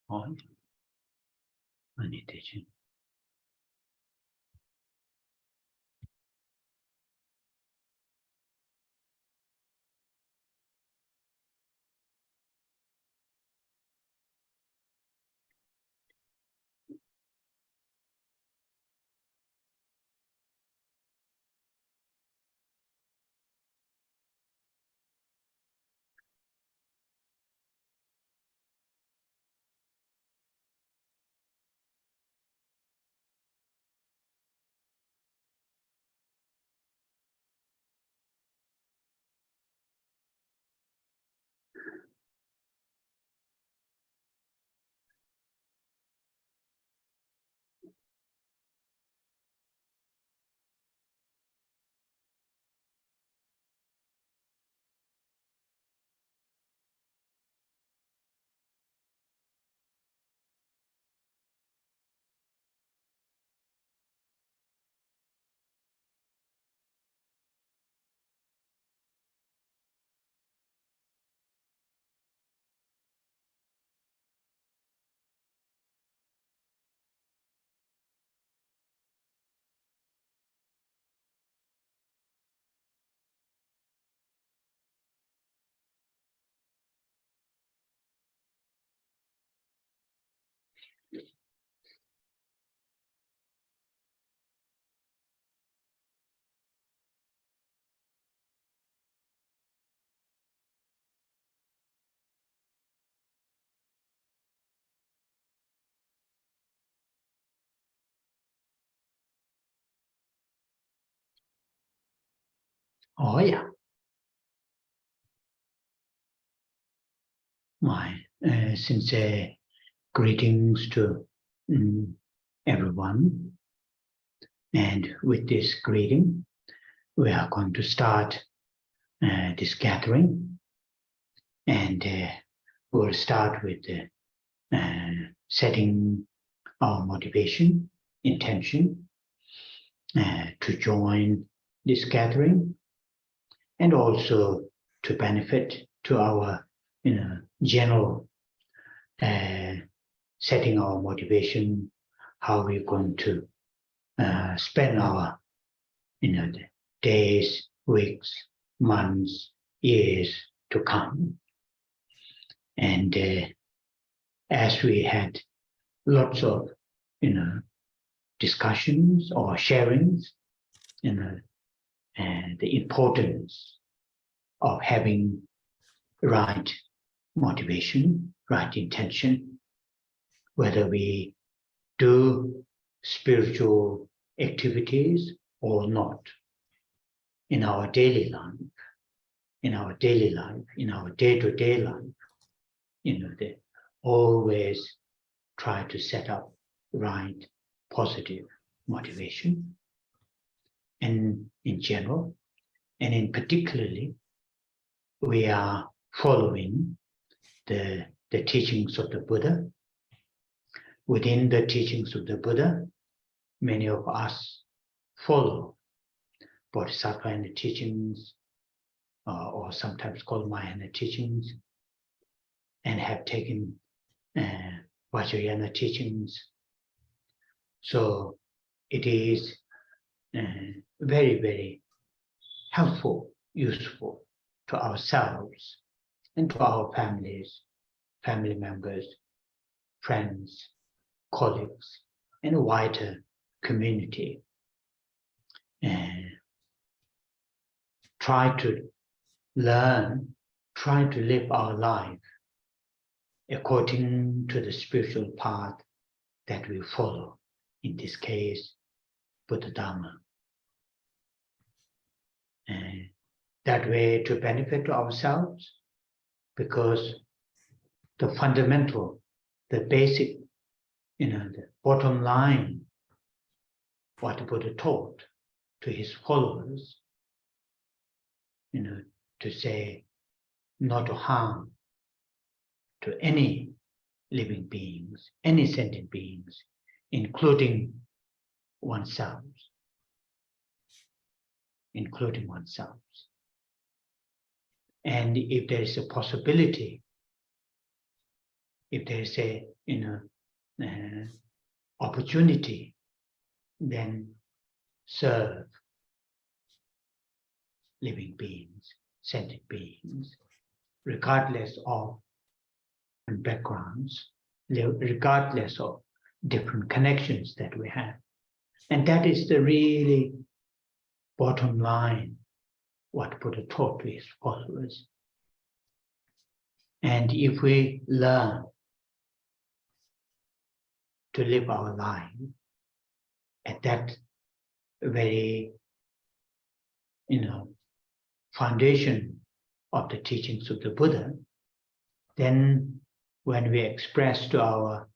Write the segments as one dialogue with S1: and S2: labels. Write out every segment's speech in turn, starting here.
S1: Hỏi meditation. Hỏi à? My sincere greetings to everyone. And with this greeting, we are going to start this gathering. And we'll start with setting our motivation, intention to join this gathering, and also to benefit to our general setting our motivation, how we're going to spend our the days, weeks, months, years to come. And as we had lots of discussions or sharings, the importance of having right motivation, right intention, whether we do spiritual activities or not, in our daily life, in our day-to-day life, they always try to set up right, positive motivation. And in general, and in particularly, we are following the teachings of the Buddha. Within the teachings of the Buddha, many of us follow Bodhisattva and the teachings or sometimes called Mahayana teachings, and have taken Vajrayana teachings. So it is very, very helpful, useful to ourselves and to our families, family members, friends, colleagues, and a wider community. And try to learn, try to live our life according to the spiritual path that we follow. In this case, Buddha Dharma. And that way to benefit to ourselves, because the fundamental, the basic, the bottom line, what the Buddha taught to his followers, to say not to harm to any living beings, any sentient beings, including oneself. Including oneself. And if there is a possibility, if there is a opportunity, then serve living beings, sentient beings, regardless of backgrounds, regardless of different connections that we have. And that is the really bottom line, what Buddha taught to his followers. And if we learn to live our life at that very, foundation of the teachings of the Buddha, then when we express to our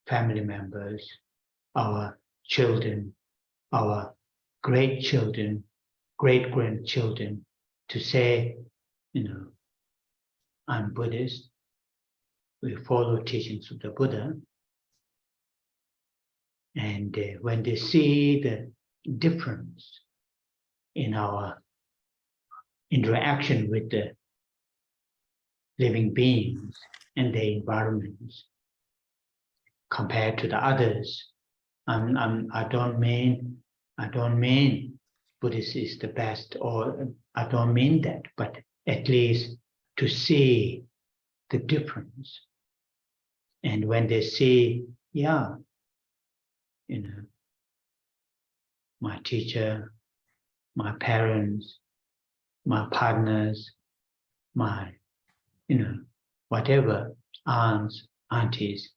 S1: family members, our children, our great-children, great-grandchildren, to say, I'm Buddhist, we follow teachings of the Buddha, and when they see the difference in our interaction with the living beings and their environments compared to the others, I don't mean Buddhist is the best, or I don't mean that, but at least to see the difference. And when they see, my teacher, my parents, my partners, my, whatever, aunts, aunties,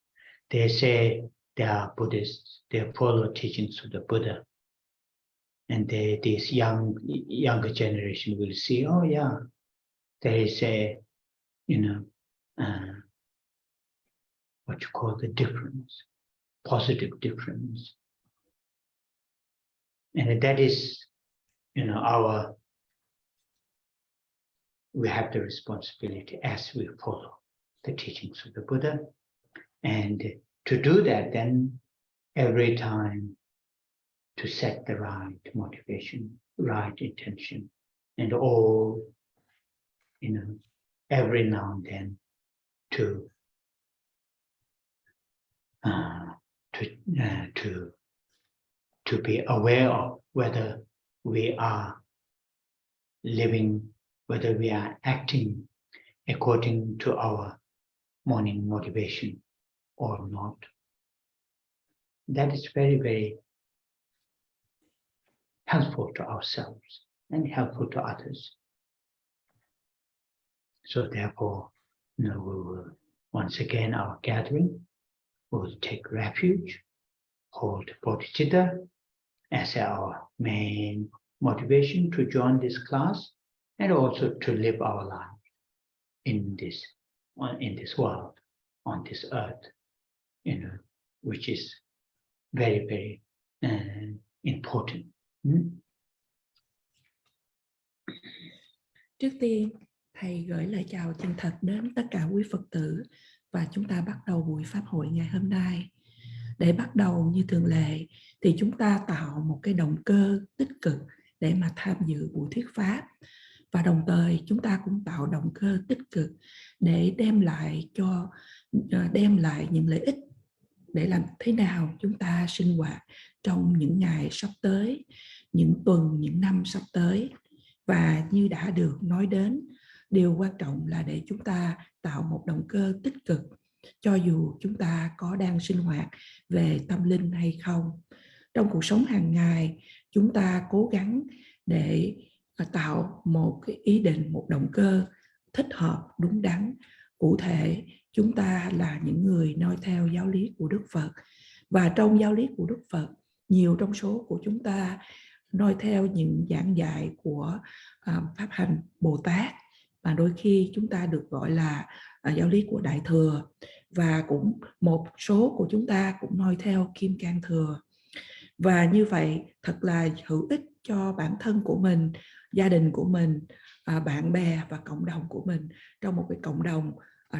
S1: they say they are Buddhists, they follow teachings of the Buddha. And this younger generation will see, there is a, what you call the difference, positive difference. And that is, we have the responsibility as we follow the teachings of the Buddha. And to do that, then every time to set the right motivation, right intention, and all, every now and then to be aware of whether we are living, whether we are acting according to our morning motivation or not. That is very, very helpful to ourselves and helpful to others. So therefore, we will, once again, our gathering will take refuge, hold bodhicitta as our main motivation to join this class, and also to live our life in this world, on this earth, which is very, very important.
S2: Trước tiên, Thầy gửi lời chào chân thật đến tất cả quý Phật tử và chúng ta bắt đầu buổi Pháp hội ngày hôm nay. Để bắt đầu như thường lệ thì chúng ta tạo một cái động cơ tích cực để mà tham dự buổi thuyết pháp. Và đồng thời chúng ta cũng tạo động cơ tích cực để đem lại những lợi ích để làm thế nào chúng ta sinh hoạt trong những ngày sắp tới, những tuần, những năm sắp tới. Và như đã được nói đến, điều quan trọng là để chúng ta tạo một động cơ tích cực cho dù chúng ta có đang sinh hoạt về tâm linh hay không. Trong cuộc sống hàng ngày, chúng ta cố gắng để tạo một cái ý định, một động cơ thích hợp, đúng đắn. Cụ thể, chúng ta là những người noi theo giáo lý của Đức Phật. Và trong giáo lý của Đức Phật, nhiều trong số của chúng ta noi theo những giảng dạy của Pháp hành Bồ Tát, mà đôi khi chúng ta được gọi là giáo lý của Đại Thừa. Và cũng một số của chúng ta cũng noi theo Kim Cang Thừa. Và như vậy thật là hữu ích cho bản thân của mình, gia đình của mình, bạn bè và cộng đồng của mình, trong một cái cộng đồng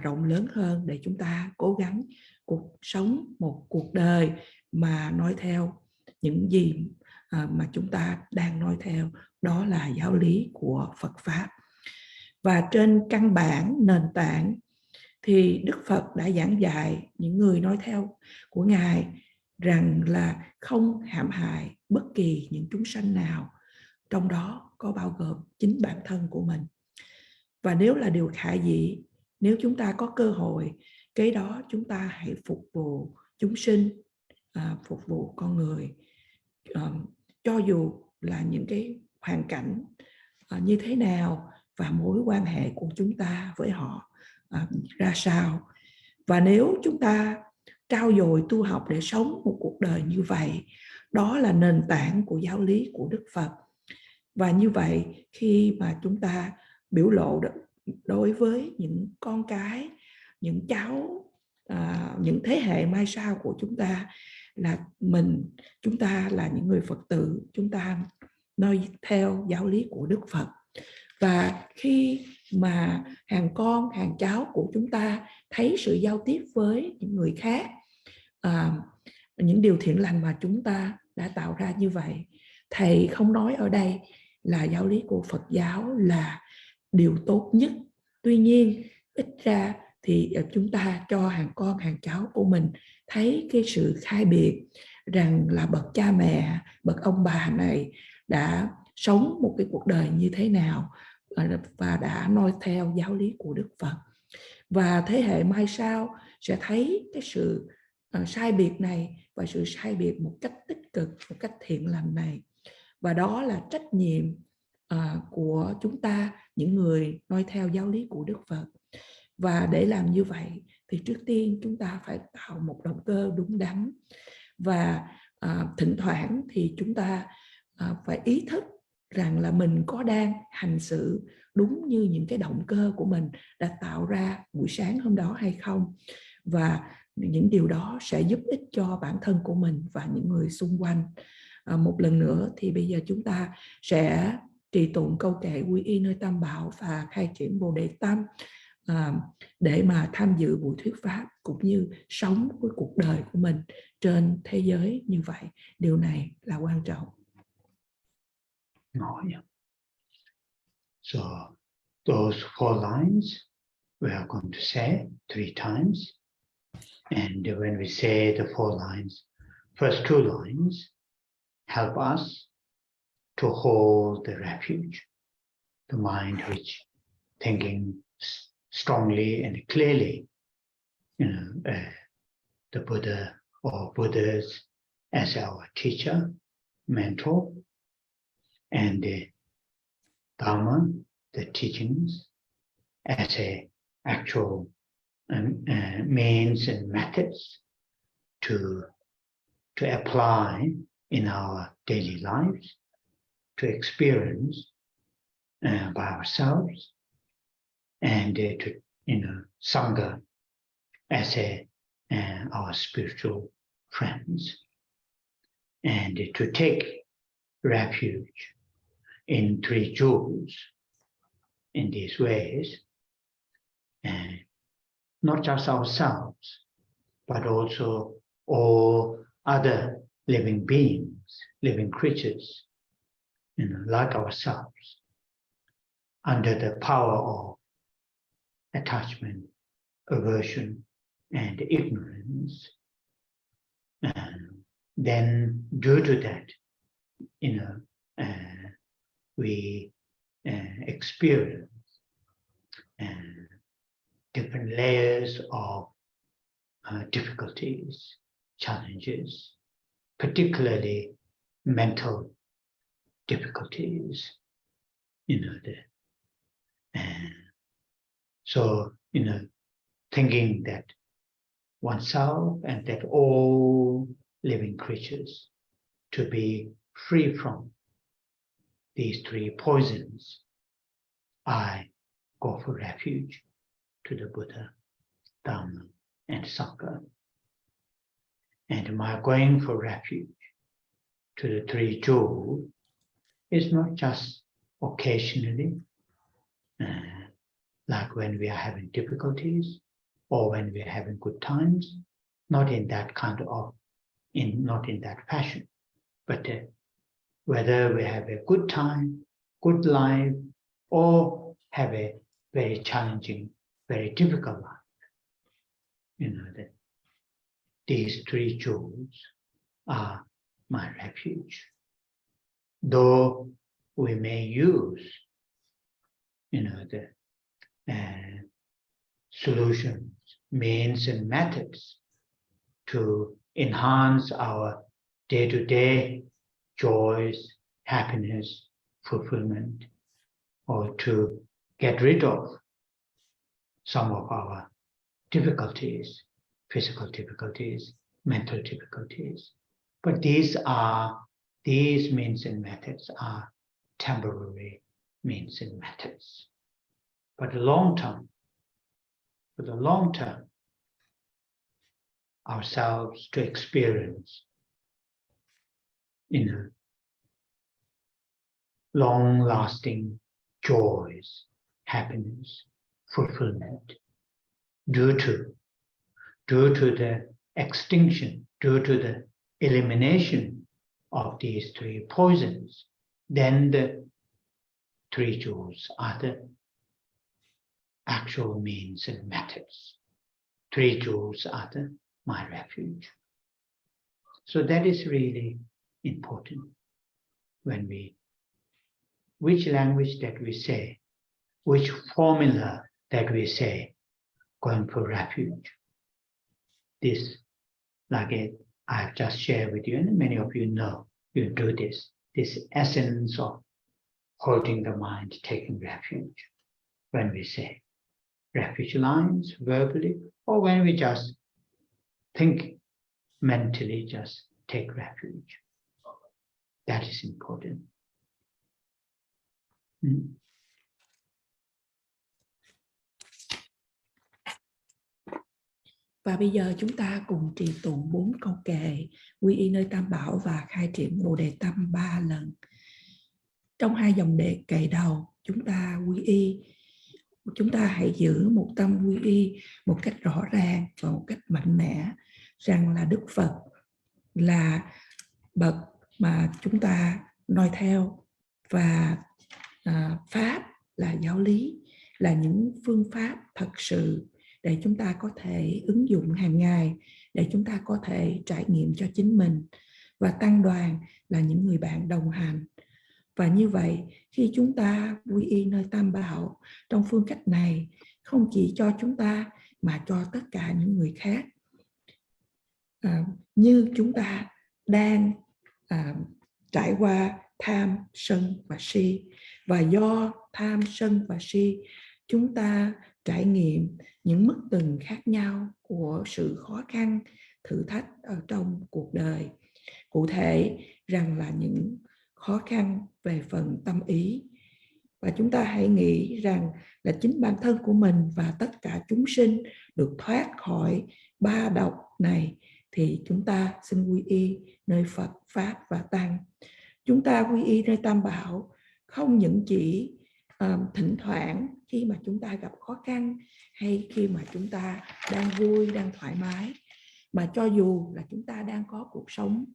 S2: rộng lớn hơn, để chúng ta cố gắng sống một cuộc đời mà nói theo những gì mà chúng ta đang nói theo, đó là giáo lý của Phật Pháp. Và trên căn bản nền tảng thì Đức Phật đã giảng dạy những người nói theo của Ngài rằng là không hãm hại bất kỳ những chúng sanh nào, trong đó có bao gồm chính bản thân của mình. Và nếu là điều khả dĩ, nếu chúng ta có cơ hội, cái đó chúng ta hãy phục vụ chúng sinh, phục vụ con người, cho dù là những cái hoàn cảnh như thế nào và mối quan hệ của chúng ta với họ ra sao. Và nếu chúng ta trau dồi tu học để sống một cuộc đời như vậy, đó là nền tảng của giáo lý của Đức Phật. Và như vậy, khi mà chúng ta biểu lộ đối với những con cái, những cháu, những thế hệ mai sau của chúng ta, là chúng ta là những người Phật tử, chúng ta noi theo giáo lý của Đức Phật. Và khi mà hàng con, hàng cháu của chúng ta thấy sự giao tiếp với những người khác, những điều thiện lành mà chúng ta đã tạo ra như vậy, thầy không nói ở đây là giáo lý của Phật giáo là điều tốt nhất. Tuy nhiên, ít ra thì chúng ta cho hàng con, hàng cháu của mình thấy cái sự khai biệt, rằng là bậc cha mẹ, bậc ông bà này đã sống một cái cuộc đời như thế nào và đã noi theo giáo lý của Đức Phật. Và thế hệ mai sau sẽ thấy cái sự sai biệt này, và sự sai biệt một cách tích cực, một cách thiện lành này. Và đó là trách nhiệm của chúng ta, những người noi theo giáo lý của Đức Phật. Và để làm như vậy thì trước tiên chúng ta phải tạo một động cơ đúng đắn. Và thỉnh thoảng thì chúng ta phải ý thức rằng là mình có đang hành xử đúng như những cái động cơ của mình đã tạo ra buổi sáng hôm đó hay không. Và những điều đó sẽ giúp ích cho bản thân của mình và những người xung quanh. Một lần nữa thì bây giờ chúng ta sẽ trì tụng câu kệ quy y nơi Tam Bảo và khai triển Bồ Đề Tâm, để mà tham dự buổi thuyết pháp cũng như sống với cuộc đời của mình trên thế giới như vậy. Điều này là quan trọng.
S1: So those 4 lines we are going to say 3 times, and when we say the 4 lines, first 2 lines help us to hold the refuge, the mind which thinking strongly and clearly, the Buddha or Buddhas as our teacher, mentor, and the Dharma, the teachings, as a actual means and methods to apply in our daily lives, to experience by ourselves, and to Sangha as our spiritual friends, and to take refuge in 3 jewels in these ways, and not just ourselves, but also all other living beings, living creatures, like ourselves, under the power of attachment, aversion, and ignorance. And then due to that, we experience different layers of difficulties, challenges, particularly mental difficulties. So, thinking that oneself and that all living creatures to be free from these three poisons, I go for refuge to the Buddha, Dharma, and Sangha. And my going for refuge to the three jewels is not just occasionally, like when we are having difficulties or when we are having good times, not in that not in that fashion, but whether we have a good time, good life, or have a very challenging, very difficult life. That these three jewels are my refuge. Though we may use, the solutions, means, and methods to enhance our day-to-day joys, happiness, fulfillment, or to get rid of some of our difficulties, physical difficulties, mental difficulties. But these means and methods are temporary means and methods. But for the long term, ourselves to experience long-lasting joys, happiness, fulfillment, due to the extinction, due to the elimination of these three poisons, then the three jewels are the actual means and methods. Three jewels are my refuge. So that is really important when which language that we say, which formula that we say, going for refuge. This, like I've just shared with you, and many of you know, you do this essence of holding the mind, taking refuge. When we say refuge lines verbally, or when we just think mentally, just take refuge. That is important.
S2: Và bây giờ chúng ta cùng trì tụng 4 câu kệ quy y nơi Tam Bảo và khai triển Bồ Đề Tâm 3 lần. Trong 2 dòng đề kệ đầu, chúng ta quy y, chúng ta hãy giữ một tâm quy y một cách rõ ràng và một cách mạnh mẽ rằng là Đức Phật là bậc mà chúng ta noi theo, và Pháp là giáo lý, là những phương pháp thật sự để chúng ta có thể ứng dụng hàng ngày, để chúng ta có thể trải nghiệm cho chính mình, và tăng đoàn là những người bạn đồng hành. Và như vậy, khi chúng ta quy y nơi Tam Bảo trong phương cách này, không chỉ cho chúng ta mà cho tất cả những người khác, như chúng ta đang trải qua tham, sân và si, và do tham, sân và si, chúng ta trải nghiệm những mức từng khác nhau của sự khó khăn, thử thách ở trong cuộc đời. Cụ thể rằng là những khó khăn về phần tâm ý. Và chúng ta hãy nghĩ rằng là chính bản thân của mình và tất cả chúng sinh được thoát khỏi 3 độc này, thì chúng ta xin quy y nơi Phật, Pháp và Tăng. Chúng ta quy y nơi Tam Bảo không những chỉ thỉnh thoảng khi mà chúng ta gặp khó khăn, hay khi mà chúng ta đang vui, đang thoải mái, mà cho dù là chúng ta đang có cuộc sống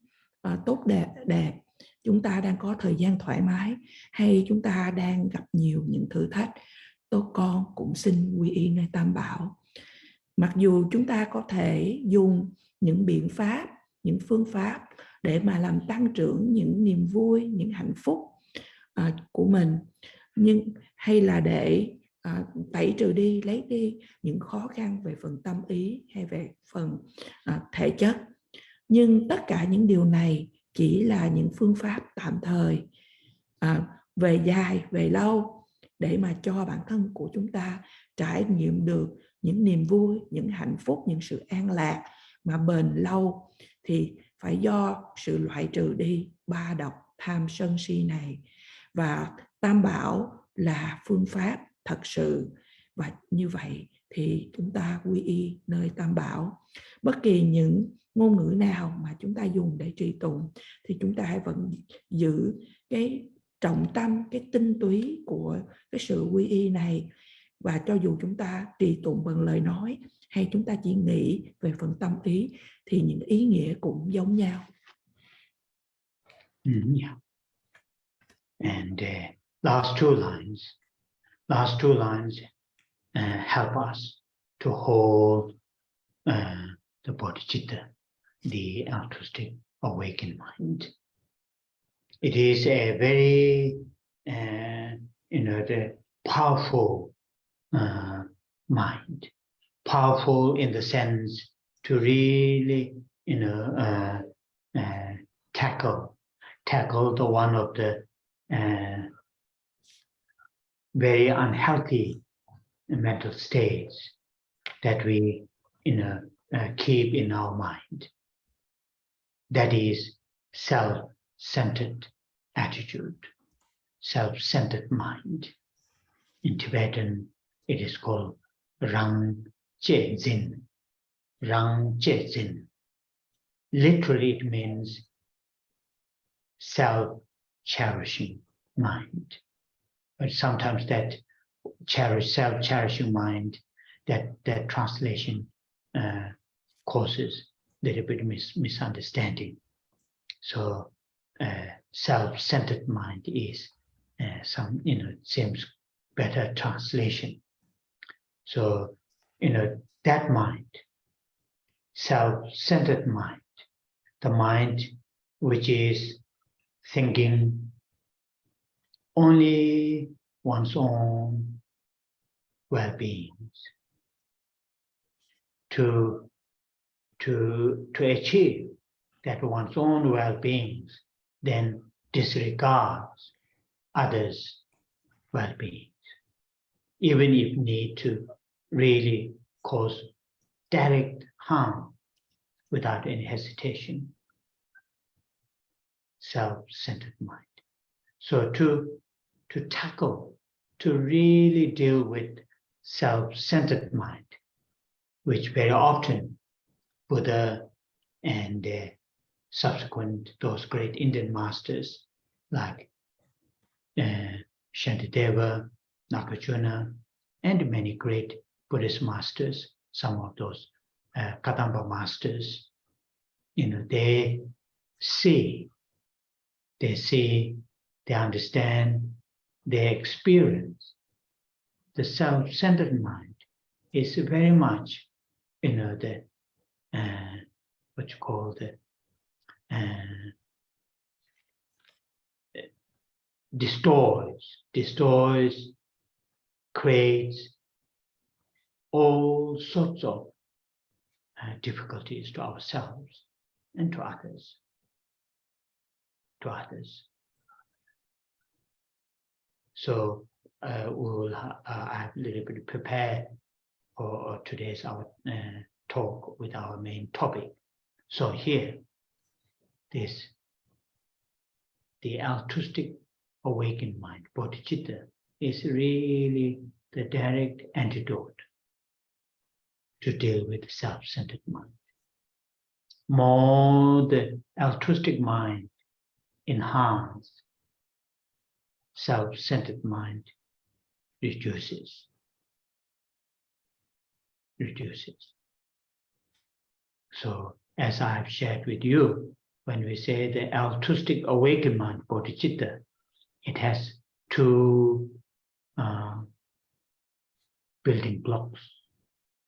S2: tốt đẹp, chúng ta đang có thời gian thoải mái, hay chúng ta đang gặp nhiều những thử thách, tố con cũng xin quy y nơi Tam Bảo. Mặc dù chúng ta có thể dùng những biện pháp, những phương pháp để mà làm tăng trưởng những niềm vui, những hạnh phúc của mình, nhưng hay là để tẩy trừ đi, lấy đi những khó khăn về phần tâm ý hay về phần thể chất. Nhưng tất cả những điều này chỉ là những phương pháp tạm thời, về dài, về lâu, để mà cho bản thân của chúng ta trải nghiệm được những niềm vui, những hạnh phúc, những sự an lạc mà bền lâu, thì phải do sự loại trừ đi 3 độc tham sân si này. Và Tam Bảo là phương pháp thật sự, và như vậy thì chúng ta quy y nơi Tam Bảo. Bất kỳ những ngôn ngữ nào mà chúng ta dùng để trì tụng thì chúng ta hãy vẫn giữ cái trọng tâm, cái tinh túy của cái sự quy y này. Và cho dù chúng ta trì tụng bằng lời nói hay chúng ta chỉ nghĩ về phần tâm ý thì những ý nghĩa cũng giống nhau.
S1: Yeah. And last two lines help us to hold the bodhicitta, the altruistic awakened mind. It is a very the powerful mind, powerful in the sense to really tackle the one of the very unhealthy mental states that we keep in our mind. That is self-centered attitude, self-centered mind. In Tibetan, it is called Rang Che Zin. Rang Che Zin. Literally, it means self-cherishing mind. But sometimes that self-cherishing mind, that translation causes a little bit of misunderstanding. So self-centered mind is seems better translation. So that mind, self-centered mind, the mind which is thinking only one's own well-being, to achieve that one's own well-being, then disregards others' well-being, even if need to really cause direct harm without any hesitation. Self-centered mind. So to tackle, to really deal with self-centered mind, which very often Buddha and subsequent those great Indian masters like Shantideva, Nagarjuna, and many great Buddhist masters, some of those Kadamba masters, they see, they understand, they experience. The self-centered mind is very much, the what you call the destroys, creates all sorts of difficulties to ourselves and to others. So we will have a little bit prepared for today's our talk with our main topic. So here, the altruistic awakened mind, bodhicitta, is really the direct antidote to deal with self-centered mind. More the altruistic mind enhances, self-centered mind reduces. So as I have shared with you, when we say the altruistic awakened mind, bodhicitta, it has two building blocks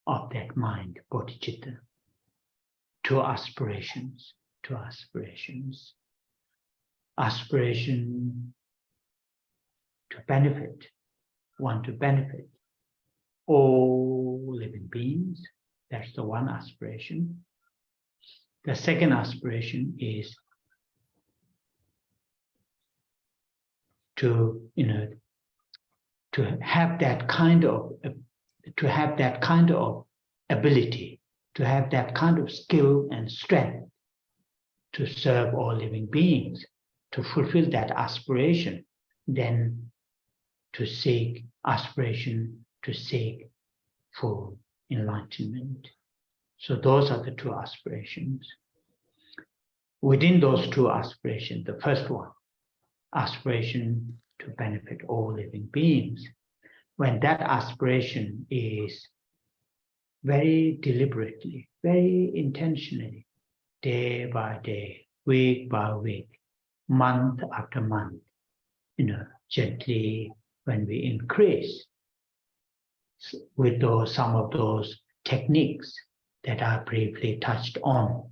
S1: of that mind, bodhicitta. Two aspirations. Aspiration to benefit, want to benefit all living beings. That's the one aspiration. The second aspiration is to have that kind of ability, to have that kind of skill and strength to serve all living beings, to fulfill that aspiration, then to seek full enlightenment. So those are the two aspirations. Within those two aspirations, the first one, aspiration to benefit all living beings, when that aspiration is very deliberately, very intentionally, day by day, week by week, month after month, gently, when we increase with some of those techniques that I briefly touched on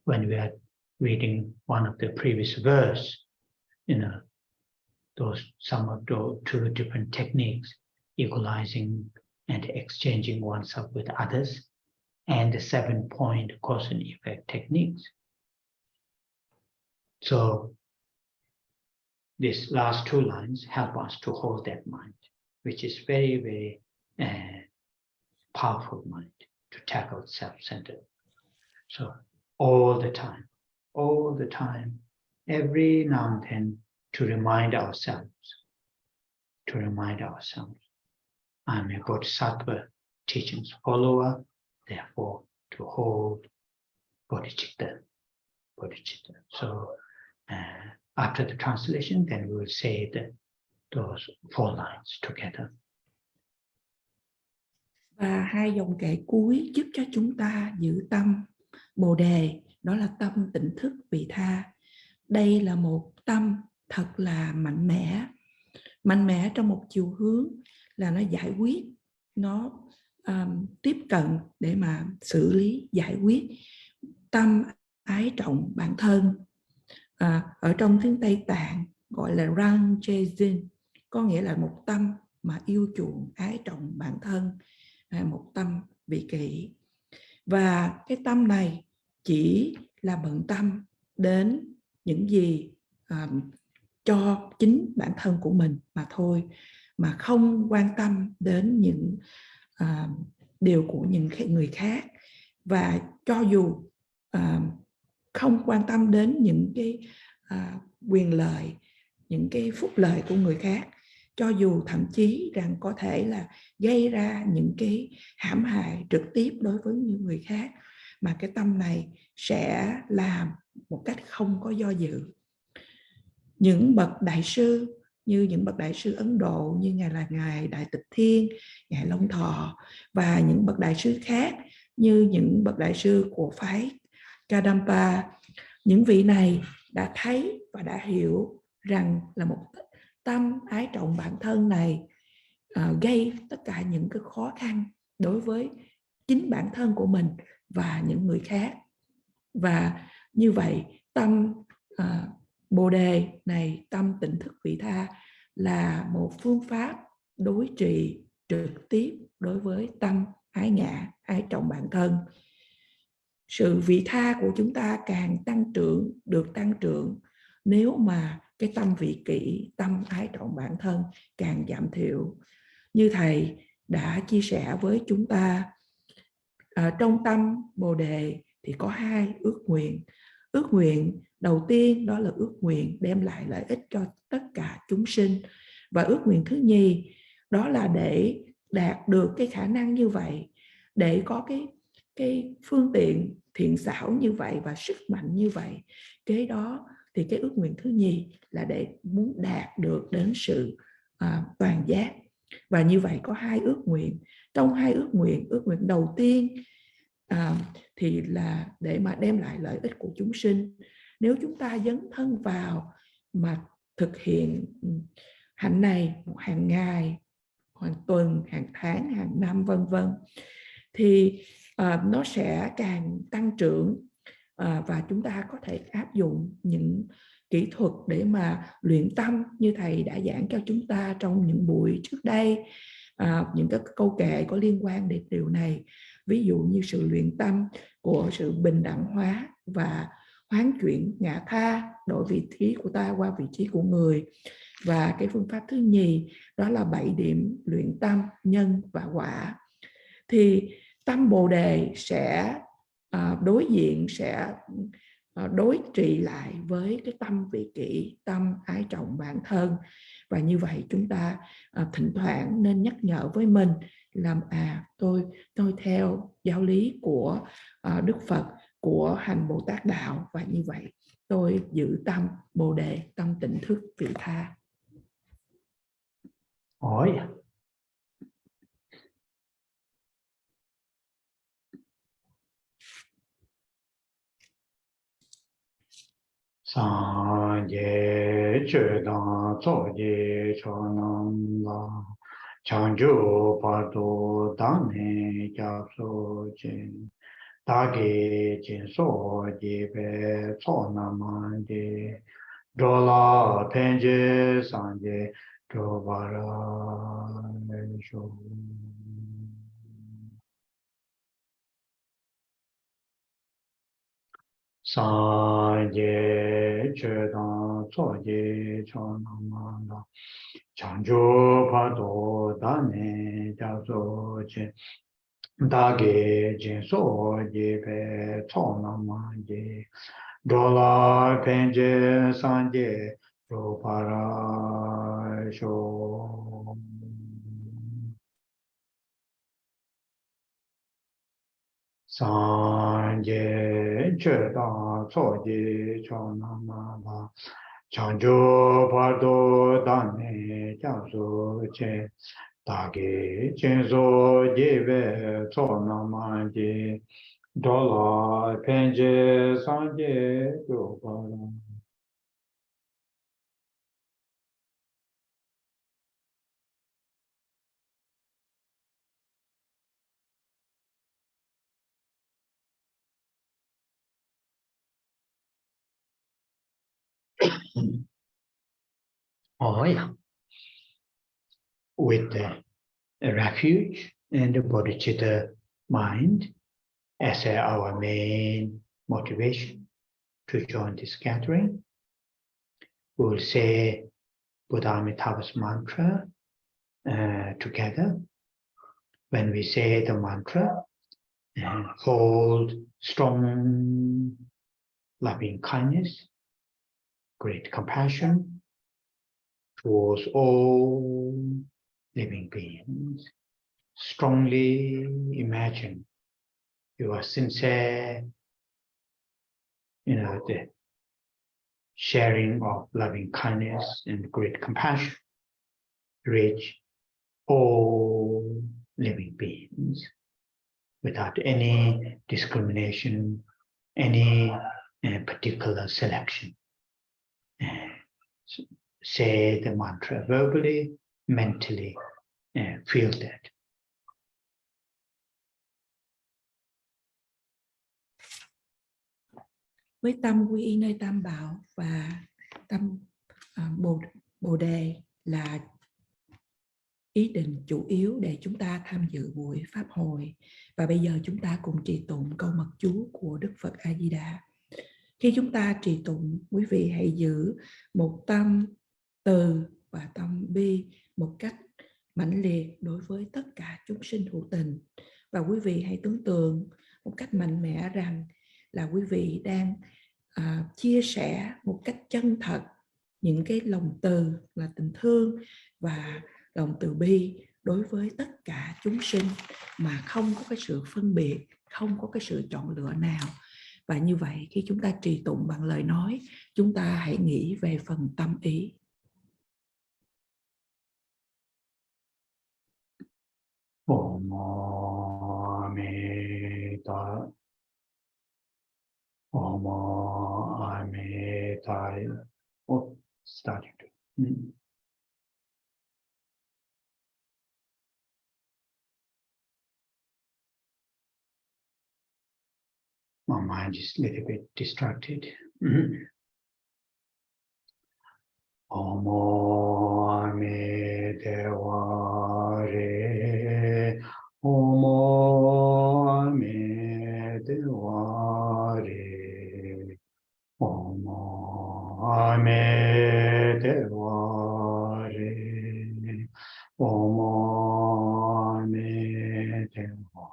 S1: when we are reading one of the previous verse, some of those two different techniques, equalizing and exchanging oneself with others, and the 7-point cause and effect techniques. So these last two lines help us to hold that mind, which is very, very powerful mind to tackle self-centered. So all the time, every now and then, to remind ourselves, I'm a Bodhisattva teachings follower, therefore to hold bodhicitta. So after the translation, then we will say those 4 lines together.
S2: Và 2 dòng kệ cuối giúp cho chúng ta giữ tâm Bồ đề, đó là tâm tỉnh thức vị tha. Đây là một tâm thật là mạnh mẽ trong một chiều hướng là nó giải quyết, nó tiếp cận để mà xử lý, giải quyết. Tâm ái trọng bản thân, ở trong tiếng Tây Tạng gọi là rang jezin, có nghĩa là một tâm mà yêu chuộng, ái trọng bản thân, một tâm vị kỷ. Và cái tâm này chỉ là bận tâm đến những gì cho chính bản thân của mình mà thôi, mà không quan tâm đến những điều của những người khác. Và cho dù không quan tâm đến những cái quyền lợi, những cái phúc lợi của người khác, cho dù thậm chí rằng có thể là gây ra những cái hãm hại trực tiếp đối với những người khác, mà cái tâm này sẽ làm một cách không có do dự. Những bậc đại sư, như những bậc đại sư Ấn Độ, như Ngài Đại Tịch Thiên, Ngài Long Thọ, và những bậc đại sư khác như những bậc đại sư của phái Kadampa, những vị này đã thấy và đã hiểu rằng là một tâm ái trọng bản thân này gây tất cả những cái khó khăn đối với chính bản thân của mình và những người khác. Và như vậy tâm Bồ đề này, tâm tỉnh thức vị tha, là một phương pháp đối trị trực tiếp đối với tâm ái ngã, ái trọng bản thân. Sự vị tha của chúng ta càng được tăng trưởng nếu mà cái tâm vị kỷ, tâm ái trọng bản thân càng giảm thiểu. Như Thầy đã chia sẻ với chúng ta, trong tâm Bồ đề thì có 2 ước nguyện. Ước nguyện đầu tiên đó là ước nguyện đem lại lợi ích cho tất cả chúng sinh. Và ước nguyện thứ nhì đó là để đạt được cái khả năng như vậy, để có cái phương tiện thiện xảo như vậy và sức mạnh như vậy. Kế đó thì cái ước nguyện thứ nhì là để muốn đạt được đến sự toàn giác. Và như vậy có 2 ước nguyện. Trong 2 ước nguyện đầu tiên thì là để mà đem lại lợi ích của chúng sinh. Nếu chúng ta dấn thân vào mà thực hiện hạnh này hàng ngày, hàng tuần, hàng tháng, hàng năm, vân vân, thì nó sẽ càng tăng trưởng, và chúng ta có thể áp dụng những kỹ thuật để mà luyện tâm như thầy đã giảng cho chúng ta trong những buổi trước đây, những cái câu kệ có liên quan đến điều này, ví dụ như sự luyện tâm của sự bình đẳng hóa và hoán chuyển ngã tha, đổi vị trí của ta qua vị trí của người. Và cái phương pháp thứ nhì đó là 7 điểm luyện tâm, nhân và quả. Thì tâm Bồ Đề sẽ đối diện, sẽ đối trị lại với cái tâm vị kỷ, tâm ái trọng bản thân. Và như vậy chúng ta thỉnh thoảng nên nhắc nhở với mình làm tôi theo giáo lý của Đức Phật, của hành Bồ Tát đạo, và như vậy tôi giữ tâm Bồ Đề, tâm tỉnh thức vị tha.
S1: Hỏi Sang ye chö dang cho ye cho nam la chang ju pa do dang ne ja so chen da ge chen so ye be cho nam ma ye do la pen je sang ye do ba ra sho Sang ye chö dang cho ye cho nam la chang ju pa do dang ne ja so chen da ge chen so ye be cho nam ma ye do la pen je sang ye do pa ra sho Sang ye chö dang cho ye cho nam la chang ju pa do dang ne ja so chen da ge chen so ye be cho nam ma ye do la pen je sang ye do pa ra Hỏi with a refuge and the bodhicitta mind as our main motivation to join this gathering, we will say Buddha-Amitabha's mantra together. When we say the mantra, hold strong loving kindness, great compassion towards all living beings. Strongly imagine your sincere, the sharing of loving kindness and great compassion reach all living beings without any discrimination, any particular selection. Say the mantra verbally, mentally, feel that.
S2: Với tâm quy y nơi Tam Bảo và tâm Bồ Đề là ý định chủ yếu để chúng ta tham dự buổi pháp hội. Và bây giờ chúng ta cùng trì tụng câu mật chú của Đức Phật A Di Đà. Khi chúng ta trì tụng, quý vị hãy giữ một tâm từ và tâm bi một cách mãnh liệt đối với tất cả chúng sinh hữu tình. Và quý vị hãy tưởng tượng một cách mạnh mẽ rằng là quý vị đang chia sẻ một cách chân thật những cái lòng từ là tình thương và lòng từ bi đối với tất cả chúng sinh mà không có cái sự phân biệt, không có cái sự chọn lựa nào. Và như vậy khi chúng ta trì tụng bằng lời nói, chúng ta hãy nghĩ về phần tâm ý.
S1: Oh, starting to. My mind is a little bit distracted. Omo Ame Dewa Re. Omo Ame Dewa Re. Omo Ame Dewa Re. Omo Ame Dewa.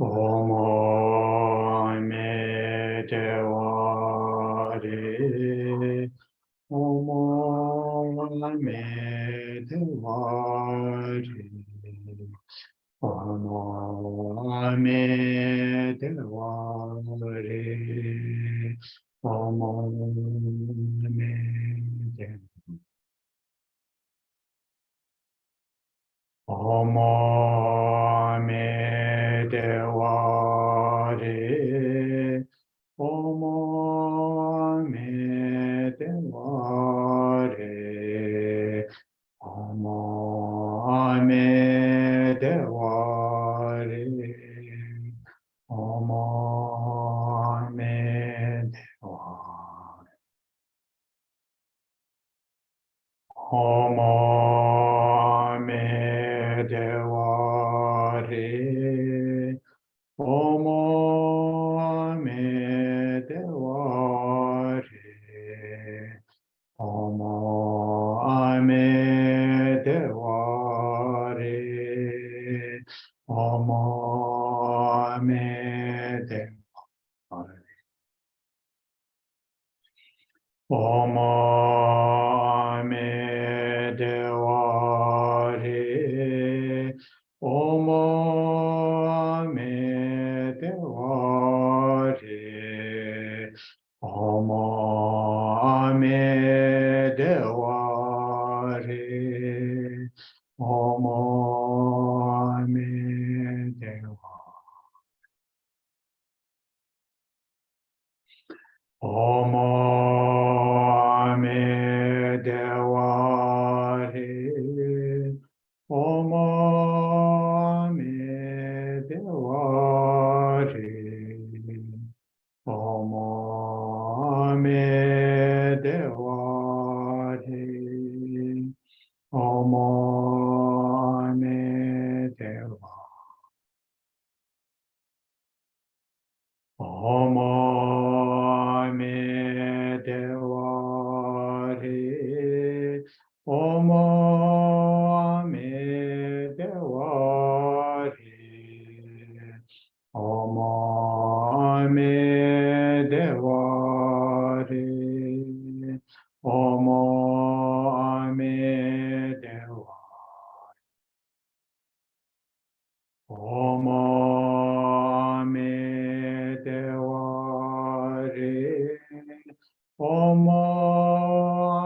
S1: Omo Ame Dewa Re. Omo Ame Dewa Re. Omo Ame Dewa Re. Omo Ame Dewa. Omo Ame Dewa Re. Omo Ame Dewa Re. Omo Ame Dewa Re. Omo Ame Dewa. Omo Ame Dewa Re. Omo Ame Dewa Re. Omo Ame Dewa Re. Omo Ame Dewa Re. Omo Ame Dewa Re. Omo Ame Dewa Re. Omo Ame Dewa Re. Omo Ame Dewa. Omo Ame Dewa Re. Omo Ame Dewa Re. Omo Ame Dewa Re. Omo Ame Dewa. Omo Ame Dewa Re. Omo Ame Dewa Re. Omo Ame Dewa Re. Omo Ame Dewa. Omo Ame Dewa Re. Omo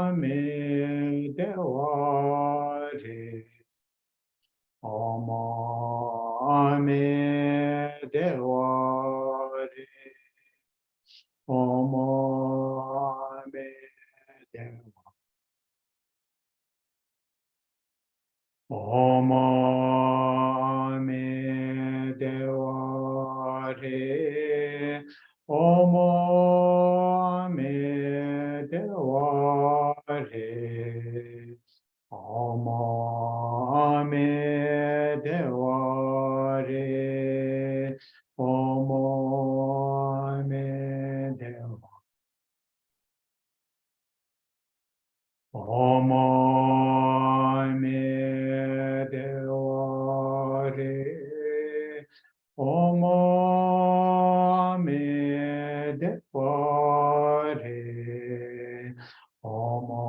S1: Ame Dewa Re. Omo Ame Dewa Re. Omo Ame Dewa. Omo Ame Dewa Re. Omo Ame Dewa Re. Omo Ame Dewa Re. Omo Ame Dewa. Omo Ame Dewa Re. Omo Ame Dewa Re. Omo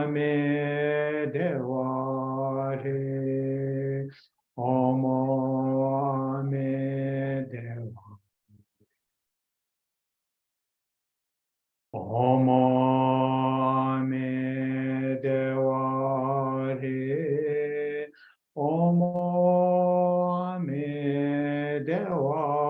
S1: Ame Dewa Re. Omo Ame Dewa. Omo Ame Dewa Re. Omo Ame Dewa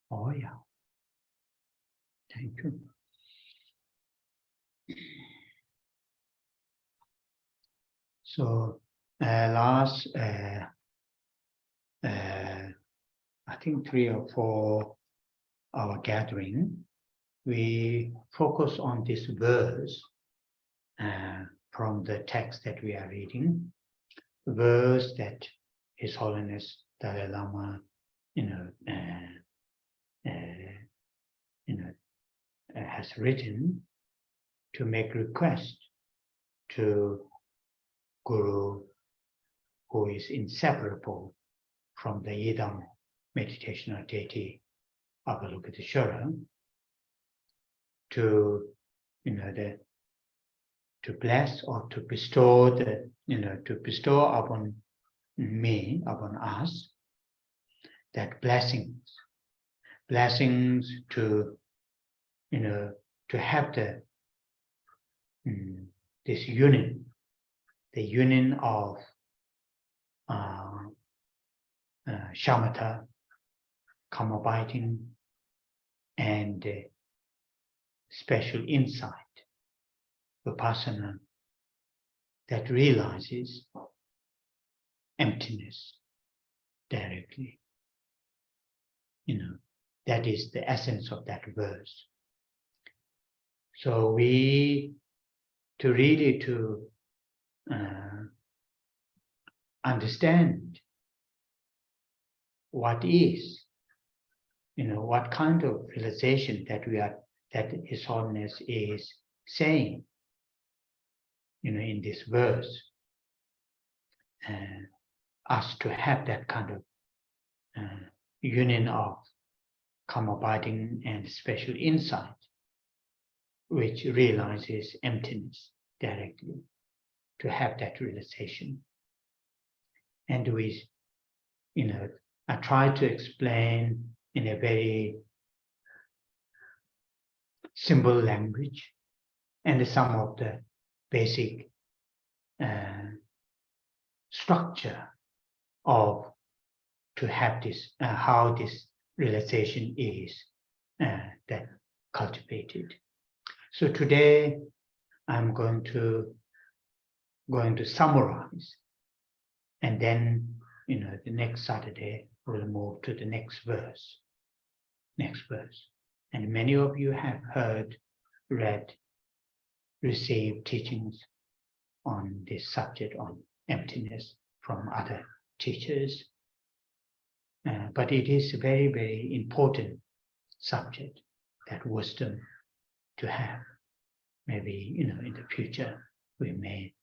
S1: Oh yeah. Thank you. So last, I think 3 or 4 our gathering, we focus on this verse from the text that we are reading, verse that His Holiness Dalai Lama, has written to make request to Guru, who is inseparable from the Yidam meditational deity Avalokiteshvara, to to bless or to bestow upon me, upon us, that blessings to to have this union, the union of shamatha, calm abiding, and special insight, vipassana, that realizes emptiness directly. That is the essence of that verse. So we, to really understand what is, what kind of realization that His Holiness is saying, in this verse, us to have that kind of union of calm abiding and special insight, which realizes emptiness directly, to have that realization. And we, I try to explain in a very simple language and some of the basic structure of to have this, how this realization is that cultivated. So today I'm going to summarize, and then the next Saturday we'll move to the next verse. And many of you have heard, read, received teachings on this subject, on emptiness, from other teachers. But it is a very, very important subject, that wisdom to have. Maybe, in the future, we may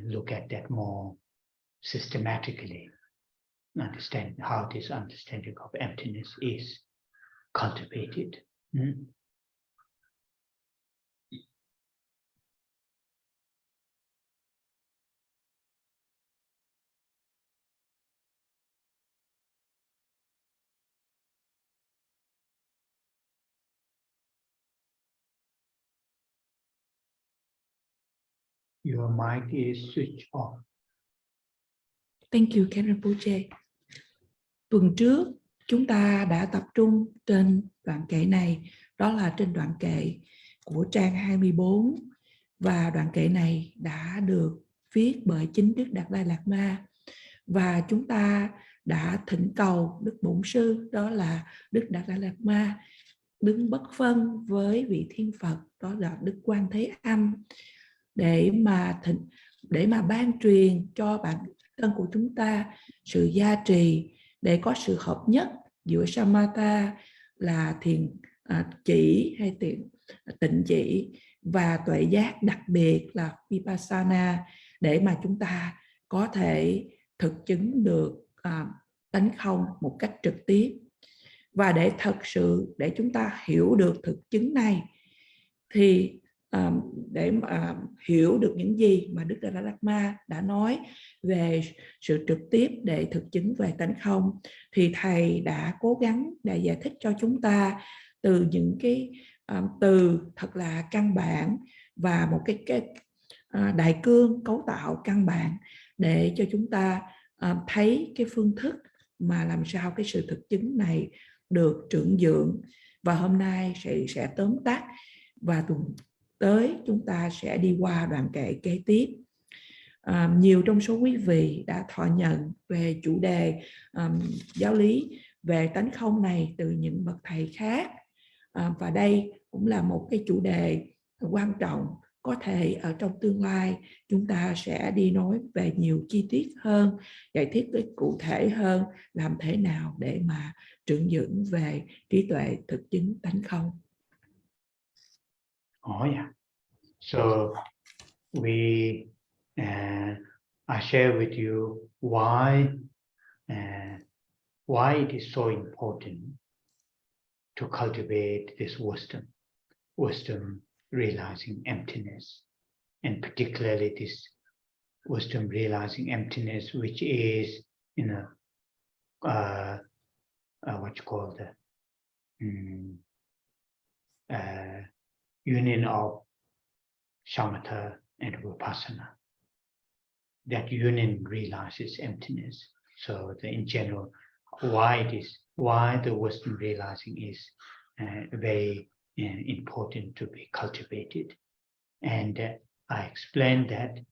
S1: look at that more systematically, understand how this understanding of emptiness is cultivated. Your mic is switched off.
S2: Thank you, Khen Rinpoche. Tuần trước, chúng ta đã tập trung trên đoạn kệ này, đó là trên đoạn kệ của trang 24. Và đoạn kệ này đã được viết bởi chính Đức Đạt Lai Lạt Ma. Và chúng ta đã thỉnh cầu Đức Bổn Sư, đó là Đức Đạt Lai Lạt Ma, đứng bất phân với vị Thiên Phật, đó là Đức Quan Thế Âm, để mà ban truyền cho thân của chúng ta, sự gia trì để có sự hợp nhất giữa samatha là thiền chỉ hay tịnh chỉ và tuệ giác đặc biệt là vipassana để mà chúng ta có thể thực chứng được tánh không một cách trực tiếp. Và để thật sự để chúng ta hiểu được thực chứng này thì để mà hiểu được những gì mà Đức Dalai Lama đã nói về sự trực tiếp để thực chứng về tánh không, thì thầy đã cố gắng để giải thích cho chúng ta từ những cái từ thật là căn bản và một cái đại cương cấu tạo căn bản để cho chúng ta thấy cái phương thức mà làm sao cái sự thực chứng này được trưởng dưỡng. Và hôm nay sẽ tóm tắt, và tuần tới chúng ta sẽ đi qua đoạn kệ kế tiếp. Nhiều trong số quý vị đã thọ nhận về chủ đề giáo lý về tánh không này từ những bậc thầy khác, và đây cũng là một cái chủ đề quan trọng. Có thể ở trong tương lai chúng ta sẽ đi nói về nhiều chi tiết hơn, giải thích cụ thể hơn làm thế nào để mà trưởng dưỡng về trí tuệ thực chứng tánh không.
S1: Oh yeah. So I share with you why it is so important to cultivate this wisdom realizing emptiness, and particularly this wisdom realizing emptiness, which is what you call the union of shamatha and vipassana. That union realizes emptiness. So in general, why the wisdom realizing is very important to be cultivated. And I explained that in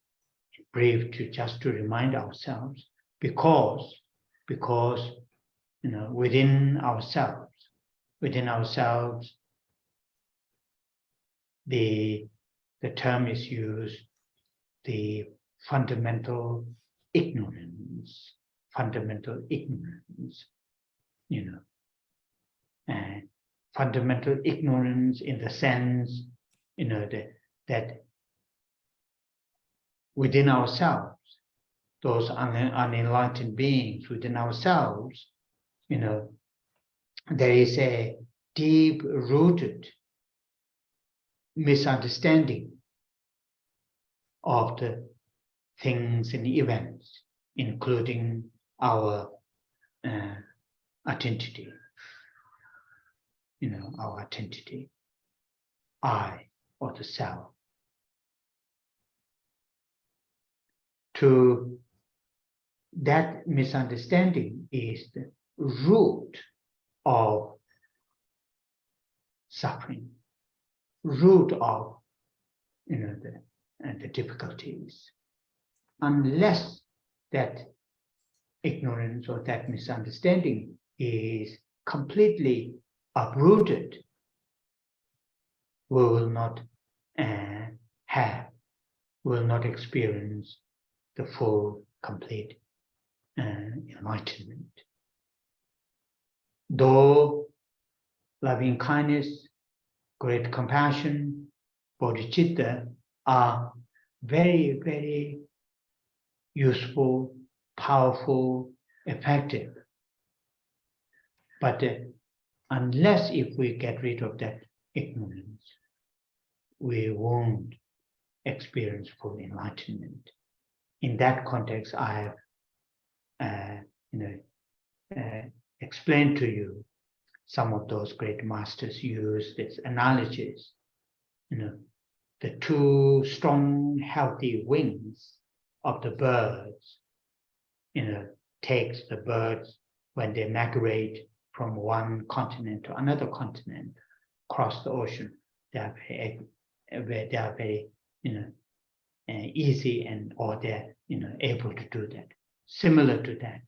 S1: brief just to remind ourselves, because within ourselves the term is used, the fundamental ignorance, and fundamental ignorance in the sense, that within ourselves, those unenlightened beings within ourselves, there is a deep-rooted misunderstanding of the things and events, including our identity, our identity, I, or the self. To that misunderstanding is the root of suffering, root of the difficulties. Unless that ignorance or that misunderstanding is completely uprooted, we will not experience the full, complete enlightenment. Though loving kindness, great compassion, bodhicitta are very, very useful, powerful, effective. But unless if we get rid of that ignorance, we won't experience full enlightenment. In that context, I have explained to you some of those great masters use this analogies. The two strong, healthy wings of the birds, takes the birds when they migrate from one continent to another continent, across the ocean. They are very easy or they're able to do that. Similar to that,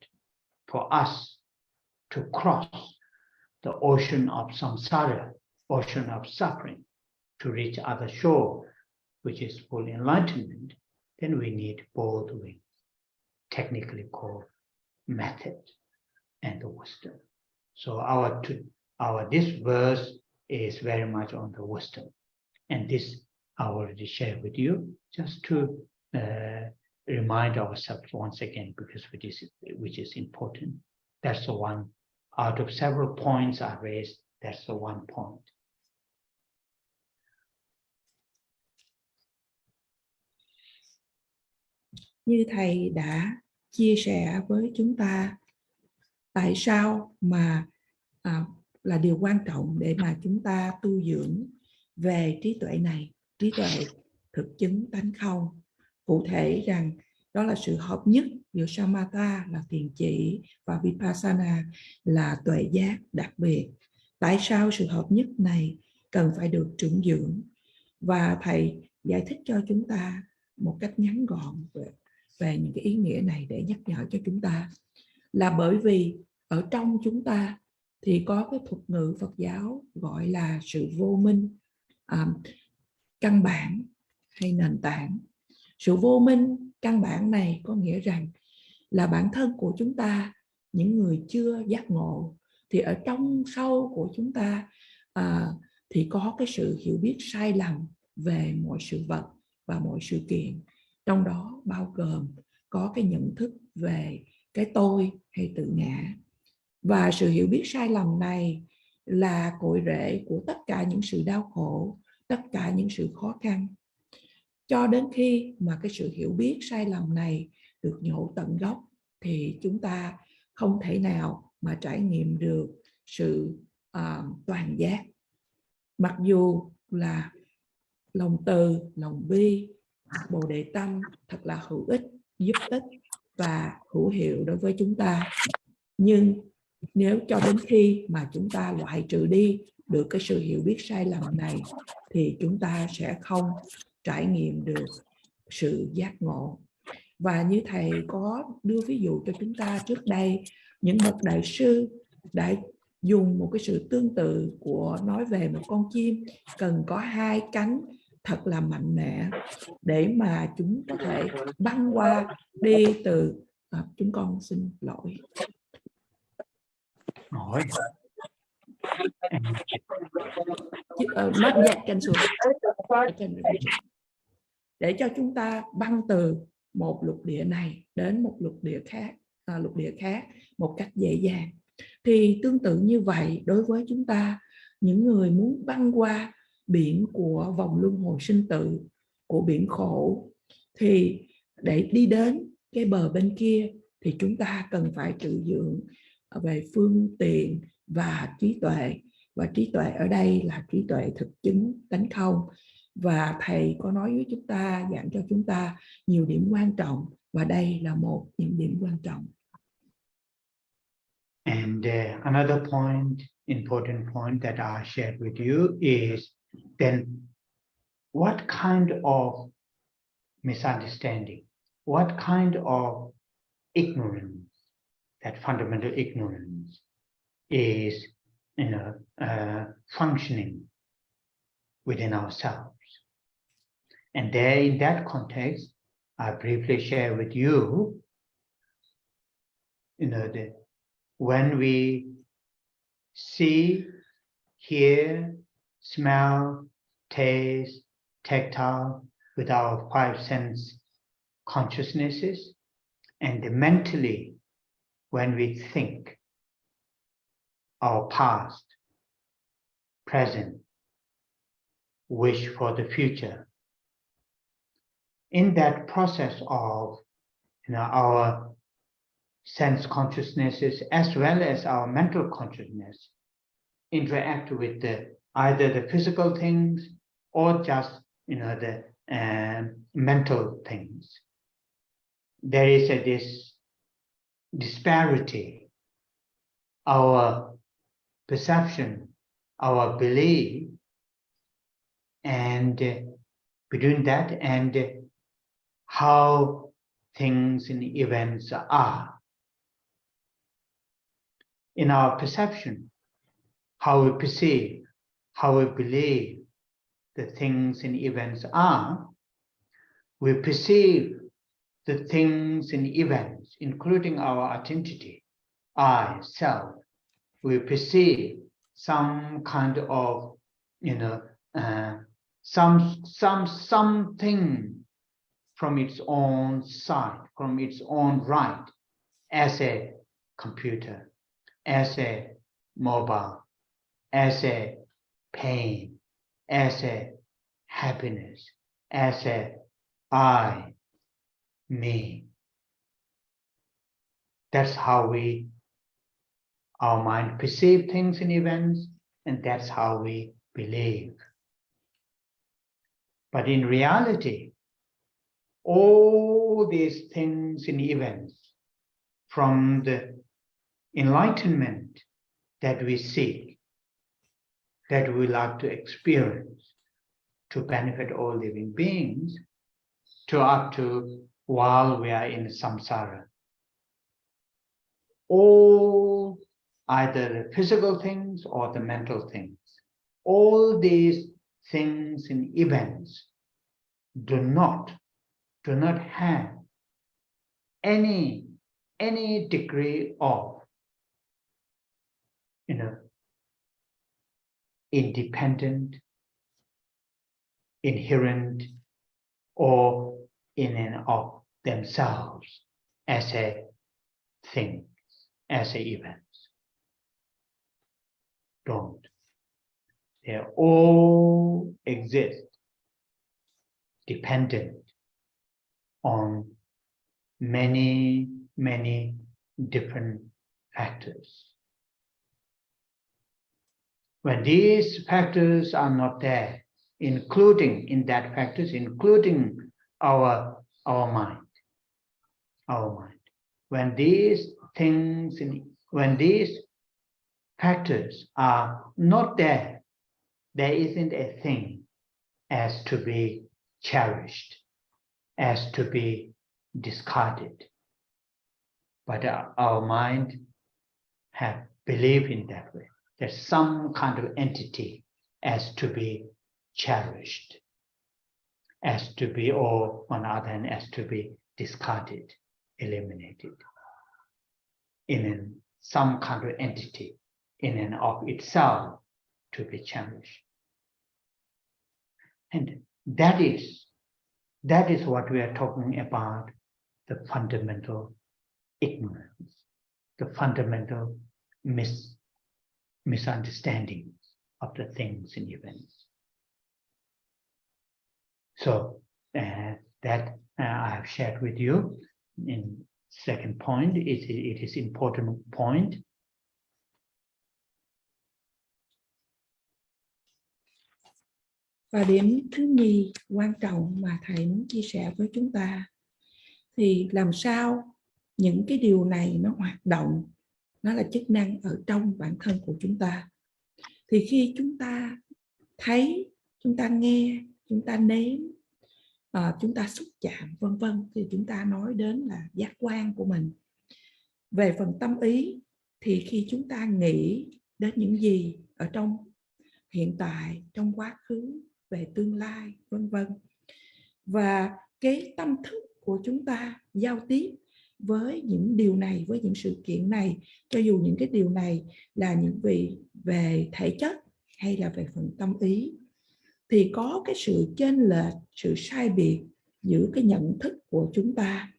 S1: for us to cross the ocean of samsara, ocean of suffering, to reach other shore, which is full enlightenment, then we need both wings technically called method and the wisdom. So this verse is very much on the wisdom, and this I already shared with you just to remind ourselves once again, because which is important. That's the one out of several points I raised. That's the one point.
S2: Như thầy đã chia sẻ với chúng ta, tại sao mà là điều quan trọng để mà chúng ta tu dưỡng về trí tuệ này, trí tuệ thực chứng tánh không. Cụ thể rằng đó là sự hợp nhất giữa Samatha là thiền chỉ và Vipassana là tuệ giác đặc biệt. Tại sao sự hợp nhất này cần phải được trưởng dưỡng? Và thầy giải thích cho chúng ta một cách ngắn gọn về những cái ý nghĩa này để nhắc nhở cho chúng ta. Là bởi vì ở trong chúng ta thì có cái thuật ngữ Phật giáo gọi là sự vô minh, căn bản hay nền tảng. Sự vô minh căn bản này có nghĩa rằng là bản thân của chúng ta, những người chưa giác ngộ, thì ở trong sâu của chúng ta thì có cái sự hiểu biết sai lầm về mọi sự vật và mọi sự kiện. Trong đó bao gồm có cái nhận thức về cái tôi hay tự ngã. Và sự hiểu biết sai lầm này là cội rễ của tất cả những sự đau khổ, tất cả những sự khó khăn. Cho đến khi mà cái sự hiểu biết sai lầm này được nhổ tận gốc thì chúng ta không thể nào mà trải nghiệm được sự toàn giác. Mặc dù là lòng từ, lòng bi, bồ đề tâm thật là hữu ích, giúp ích và hữu hiệu đối với chúng ta. Nhưng nếu cho đến khi mà chúng ta loại trừ đi được cái sự hiểu biết sai lầm này thì chúng ta sẽ không trải nghiệm được sự giác ngộ. Và như thầy có đưa ví dụ cho chúng ta trước đây, những bậc đại sư đã dùng một cái sự tương tự của nói về một con chim cần có hai cánh thật là mạnh mẽ để mà chúng có thể băng qua đi từ chúng con xin lỗi. Not yet cancel. Để cho chúng ta băng từ một lục địa này đến một lục địa khác một cách dễ dàng. Thì tương tự như vậy, đối với chúng ta, những người muốn băng qua biển của vòng luân hồi sinh tử, của biển khổ, thì để đi đến cái bờ bên kia thì chúng ta cần phải trự dưỡng về phương tiện và trí tuệ. Và trí tuệ ở đây là trí tuệ thực chứng tánh không. Và thầy có nói với chúng ta, giảng cho chúng ta nhiều điểm quan trọng, và đây là một những điểm quan trọng.
S1: And another point, important point that I shared with you is then what kind of misunderstanding, what kind of ignorance, that fundamental ignorance is, functioning within ourselves. And there, in that context, I briefly share with you, when we see, hear, smell, taste, tactile with our five sense consciousnesses, and mentally, when we think our past, present, wish for the future. In that process of our sense consciousnesses as well as our mental consciousness interact with either the physical things or just the mental things. There is this disparity. Our perception, our belief, and between that and how things and events are. In our perception, how we perceive, how we believe the things and events are, we perceive the things and events, including our identity, I, self, we perceive some kind of, something from its own side, from its own right, as a computer, as a mobile, as a pain, as a happiness, as a I, me. That's how our mind perceive things and events, and that's how we believe. But in reality, all these things and events from the enlightenment that we seek, that we like to experience to benefit all living beings, to up to while we are in samsara, all either the physical things or the mental things, all these things and events do not have any degree of independent, inherent, or in and of themselves as a thing, as a event. Don't. They all exist dependent on many different factors. When these factors are not there, including our mind. When these factors are not there, there isn't a thing as to be cherished, as to be discarded. But our mind have believed in that way. There's some kind of entity as to be cherished, as to be, or on the other hand, as to be discarded, eliminated. In some kind of entity, in and of itself, to be cherished. And that is what we are talking about, the fundamental ignorance, the fundamental misunderstandings of the things and events. So that I have shared with you. In second point, it is important point.
S2: Và điểm thứ nhì quan trọng mà thầy muốn chia sẻ với chúng ta thì làm sao những cái điều này nó hoạt động, nó là chức năng ở trong bản thân của chúng ta. Thì khi chúng ta thấy, chúng ta nghe, chúng ta nếm, chúng ta xúc chạm vân vân, thì chúng ta nói đến là giác quan của mình. Về phần tâm ý thì khi chúng ta nghĩ đến những gì ở trong hiện tại, trong quá khứ, về tương lai vân vân, và cái tâm thức của chúng ta giao tiếp với những điều này, với những sự kiện này, cho dù những cái điều này là những vị về thể chất hay là về phần tâm ý, thì có cái sự chênh lệch, sự sai biệt giữa cái nhận thức của chúng ta.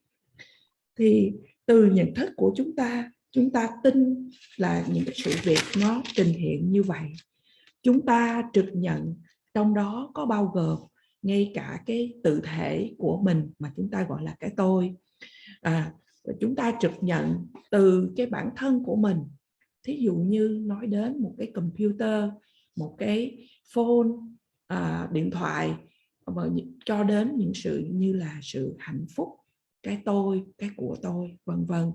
S2: Thì từ nhận thức của chúng ta tin là những cái sự việc nó trình hiện như vậy. Chúng ta trực nhận trong đó có bao gồm ngay cả cái tự thể của mình mà chúng ta gọi là cái tôi. Chúng ta trực nhận từ cái bản thân của mình. Thí dụ như nói đến một cái computer, một cái phone, điện thoại, cho đến những sự như là sự hạnh phúc, cái tôi, cái của tôi, vân vân.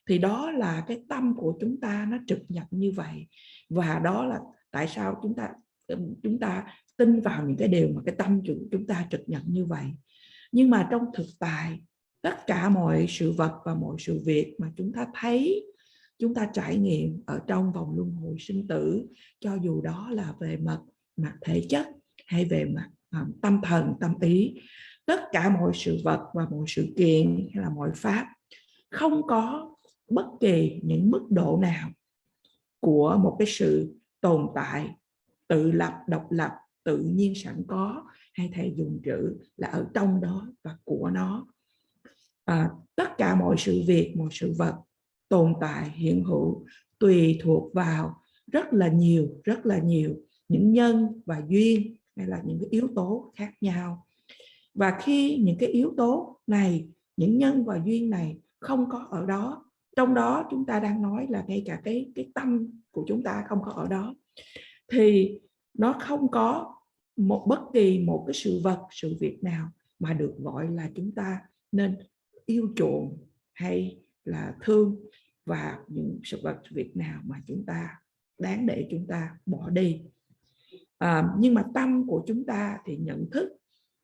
S2: Thì đó là cái tâm của chúng ta nó trực nhận như vậy. Và đó là tại sao chúng ta tin vào những cái điều mà cái tâm chúng ta trực nhận như vậy. Nhưng mà trong thực tại, tất cả mọi sự vật và mọi sự việc mà chúng ta thấy, chúng ta trải nghiệm ở trong vòng luân hồi sinh tử, cho dù đó là về mặt thể chất hay về mặt tâm thần, tâm ý, tất cả mọi sự vật và mọi sự kiện hay là mọi pháp không có bất kỳ những mức độ nào của một cái sự tồn tại tự lập, độc lập, tự nhiên sẵn có, hay thầy dùng chữ là ở trong đó và của nó. Tất cả mọi sự việc, mọi sự vật tồn tại hiện hữu tùy thuộc vào rất là nhiều những nhân và duyên hay là những cái yếu tố khác nhau. Và khi những cái yếu tố này, những nhân và duyên này không có ở đó, trong đó chúng ta đang nói là ngay cả cái tâm của chúng ta không có ở đó, thì nó không có bất kỳ một cái sự vật, sự việc nào mà được gọi là chúng ta nên yêu chuộng hay là thương, và những sự vật, việc nào mà chúng ta đáng để chúng ta bỏ đi. Nhưng mà tâm của chúng ta thì nhận thức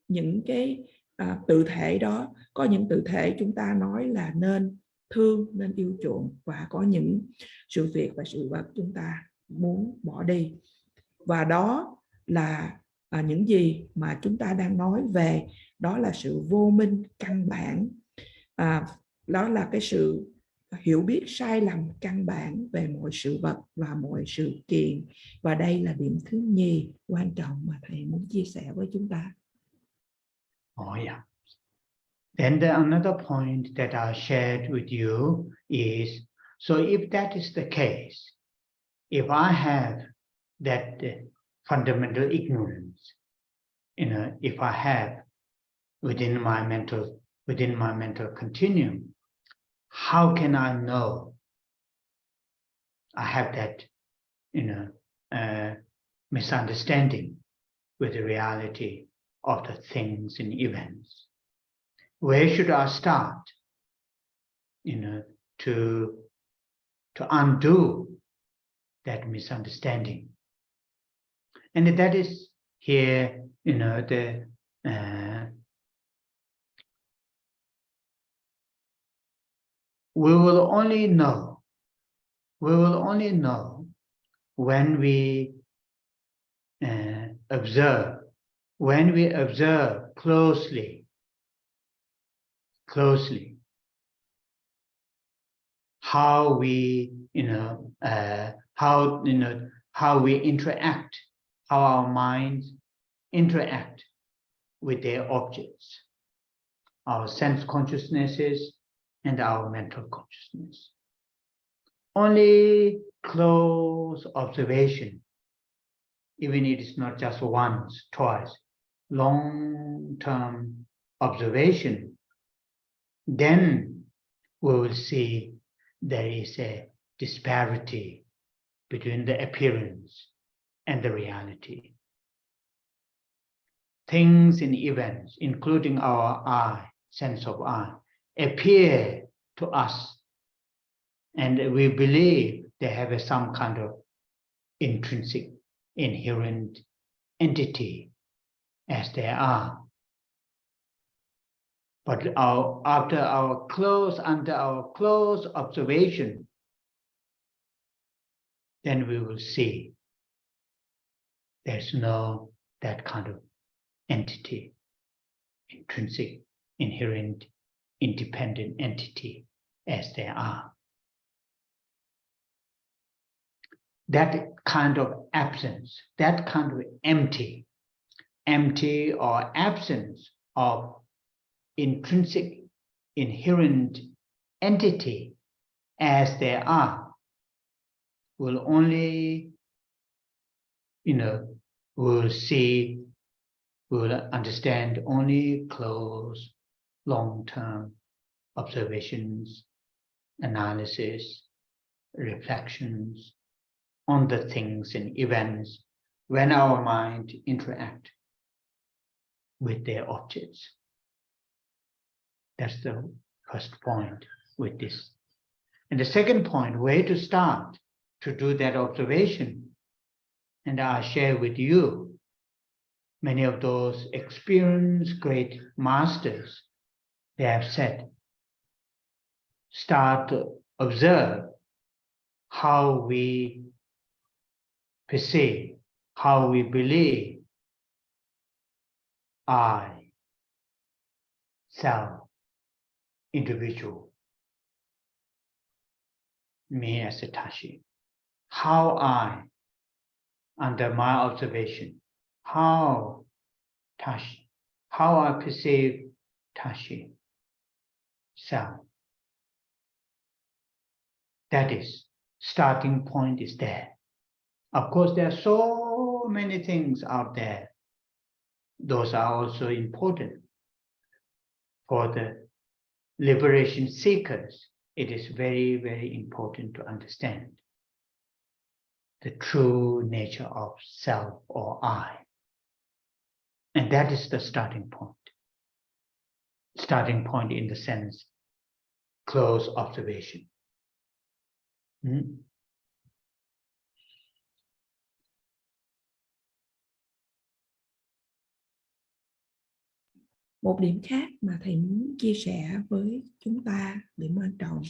S2: những cái tự thể đó. Có những tự thể chúng ta nói là nên thương, nên yêu chuộng, và có những sự việc và sự vật chúng ta muốn bỏ đi. Và đó là những gì mà chúng ta đang nói về, đó là sự vô minh căn bản. Đó là cái sự hiểu biết sai lầm căn bản về mọi sự vật và mọi sự kiện. Và đây là điểm thứ nhì quan trọng mà thầy muốn chia sẻ với chúng ta.
S1: Oh yeah. Then another point that I shared with you is, so if that is the case, if I have that fundamental ignorance, if I have within my mental continuum, how can I know I have that, misunderstanding with the reality of the things and events? Where should I start, to undo that misunderstanding? And that is here, we will only know when we observe closely how we interact, how our minds interact with their objects, our sense consciousnesses and our mental consciousness. Only close observation, even if it is not just once, twice, long-term observation, then we will see there is a disparity between the appearance and the reality. Things and events, including our eye, sense of eye, appear to us, and we believe they have some kind of intrinsic, inherent entity as they are. But under our close observation, then we will see there's no that kind of entity, intrinsic, inherent, independent entity as they are. That kind of absence, that kind of empty or absence of intrinsic, inherent entity as they are will only, we'll understand only close, long-term observations, analysis, reflections on the things and events when our mind interact with their objects. That's the first point with this. And the second point, where to start to do that observation. And I share with you, many of those experienced great masters, they have said, start to observe how we perceive, how we believe I self, individual, me as a Tashi. How I, under my observation, how Tashi, how I perceive Tashi, self. That is, starting point is there. Of course, there are so many things out there. Those are also important. For the liberation seekers, it is very, very important to understand the true nature of self or I. And that is the starting point. Starting point in the sense, close observation.
S2: Một điểm khác mà thầy muốn chia sẻ với chúng ta, điểm quan trọng,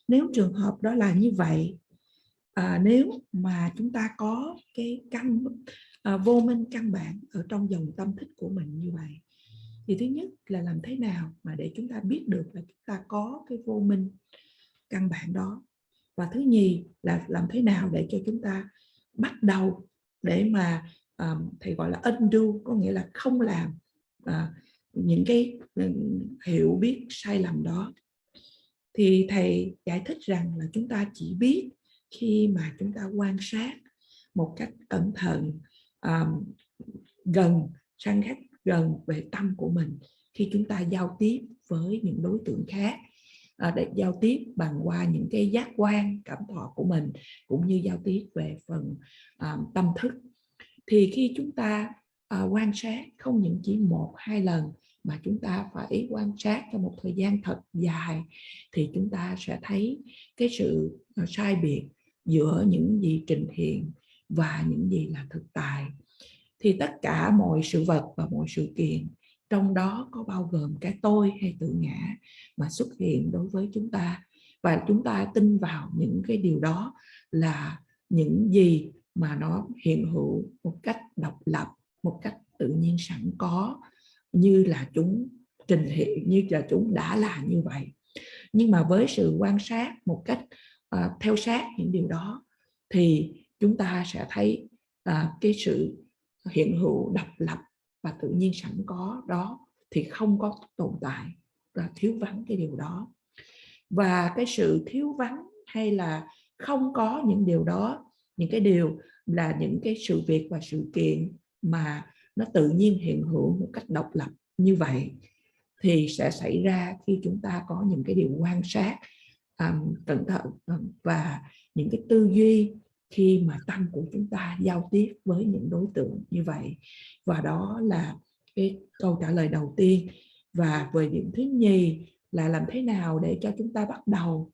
S2: nếu trường hợp đó là như vậy, nếu mà chúng ta có cái căn vô minh căn bản ở trong dòng tâm thức của mình như vậy, thì thứ nhất là làm thế nào mà để chúng ta biết được là chúng ta có cái vô minh căn bản đó, và thứ nhì là làm thế nào để cho chúng ta bắt đầu để mà thầy gọi là undo, có nghĩa là không làm những cái hiểu biết sai lầm đó. Thì thầy giải thích rằng là chúng ta chỉ biết khi mà chúng ta quan sát một cách cẩn thận, săn khách gần về tâm của mình, khi chúng ta giao tiếp với những đối tượng khác, để giao tiếp bằng qua những cái giác quan cảm thọ của mình, cũng như giao tiếp về phần tâm thức. Thì khi chúng ta quan sát không những chỉ 1-2 lần, mà chúng ta phải quan sát trong một thời gian thật dài, thì chúng ta sẽ thấy cái sự sai biệt giữa những gì trình hiện và những gì là thực tại. Thì tất cả mọi sự vật và mọi sự kiện, trong đó có bao gồm cái tôi hay tự ngã mà xuất hiện đối với chúng ta, và chúng ta tin vào những cái điều đó là những gì mà nó hiện hữu một cách độc lập, một cách tự nhiên sẵn có, như là chúng trình hiện, như là chúng đã là như vậy. Nhưng mà với sự quan sát một cách theo sát những điều đó, thì chúng ta sẽ thấy cái sự hiện hữu độc lập và tự nhiên sẵn có đó thì không có tồn tại, và thiếu vắng cái điều đó. Và cái sự thiếu vắng hay là không có những điều đó, những cái điều là những cái sự việc và sự kiện mà nó tự nhiên hiện hữu một cách độc lập như vậy, thì sẽ xảy ra khi chúng ta có những cái điều quan sát cẩn thận và những cái tư duy khi mà tâm của chúng ta giao tiếp với những đối tượng như vậy. Và đó là cái câu trả lời đầu tiên. Và về điểm thứ nhì là làm thế nào để cho chúng ta bắt đầu,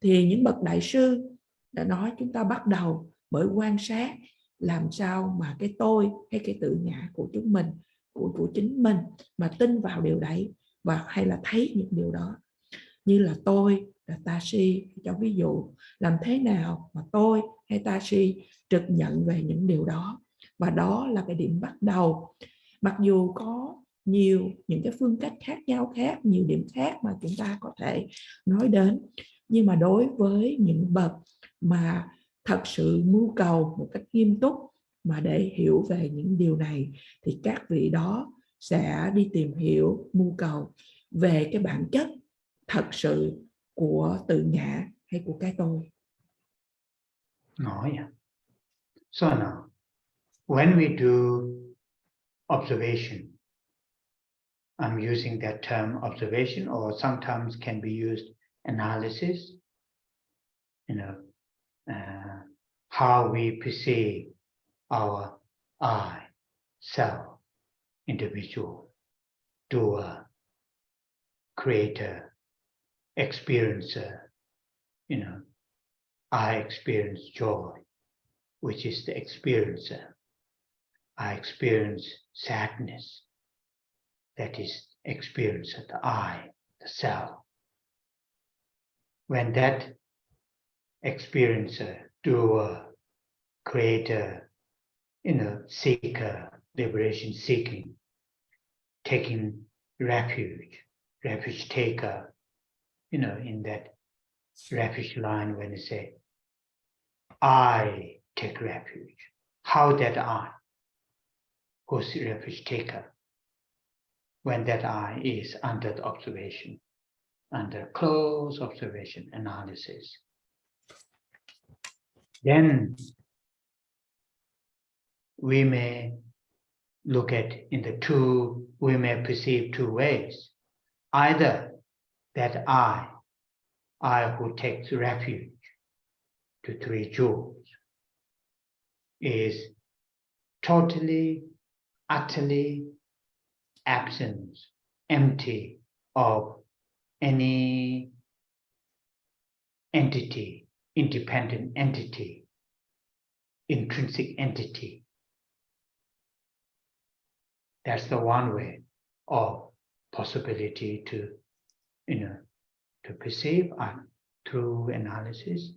S2: thì những bậc đại sư đã nói chúng ta bắt đầu bởi quan sát làm sao mà cái tôi hay cái tự ngã của chúng mình, của chính mình mà tin vào điều đấy, và hay là thấy những điều đó như là tôi, là Tashi. Cho ví dụ, làm thế nào mà tôi hay Tashi trực nhận về những điều đó, và đó là cái điểm bắt đầu. Mặc dù có nhiều những cái phương cách khác nhau khác, nhiều điểm khác mà chúng ta có thể nói đến, nhưng mà đối với những bậc mà thật sự mưu cầu một cách nghiêm túc mà để hiểu về những điều này, thì các vị đó sẽ đi tìm hiểu, mưu cầu về cái bản chất thật sự của tự ngã hay của cái tôi.
S1: Oh, yeah. So now, when we do observation, I'm using that term observation, or sometimes can be used analysis, how we perceive our I, self, individual, doer, creator, experiencer. I experience joy, which is the experiencer. I experience sadness, that is experiencer, the I, the self. When that experiencer, doer, creator, seeker, liberation seeking, taking refuge, refuge taker, you know, in that refuge line when they say, I take refuge. How that I? Who's the refuge taker? When that I is under the observation, under close observation, analysis. Then we may look at we may perceive two ways. Either that I who takes refuge to three jewels, is totally, utterly absent, empty of any entity, independent entity, intrinsic entity. That's the one way of possibility to, to perceive through analysis.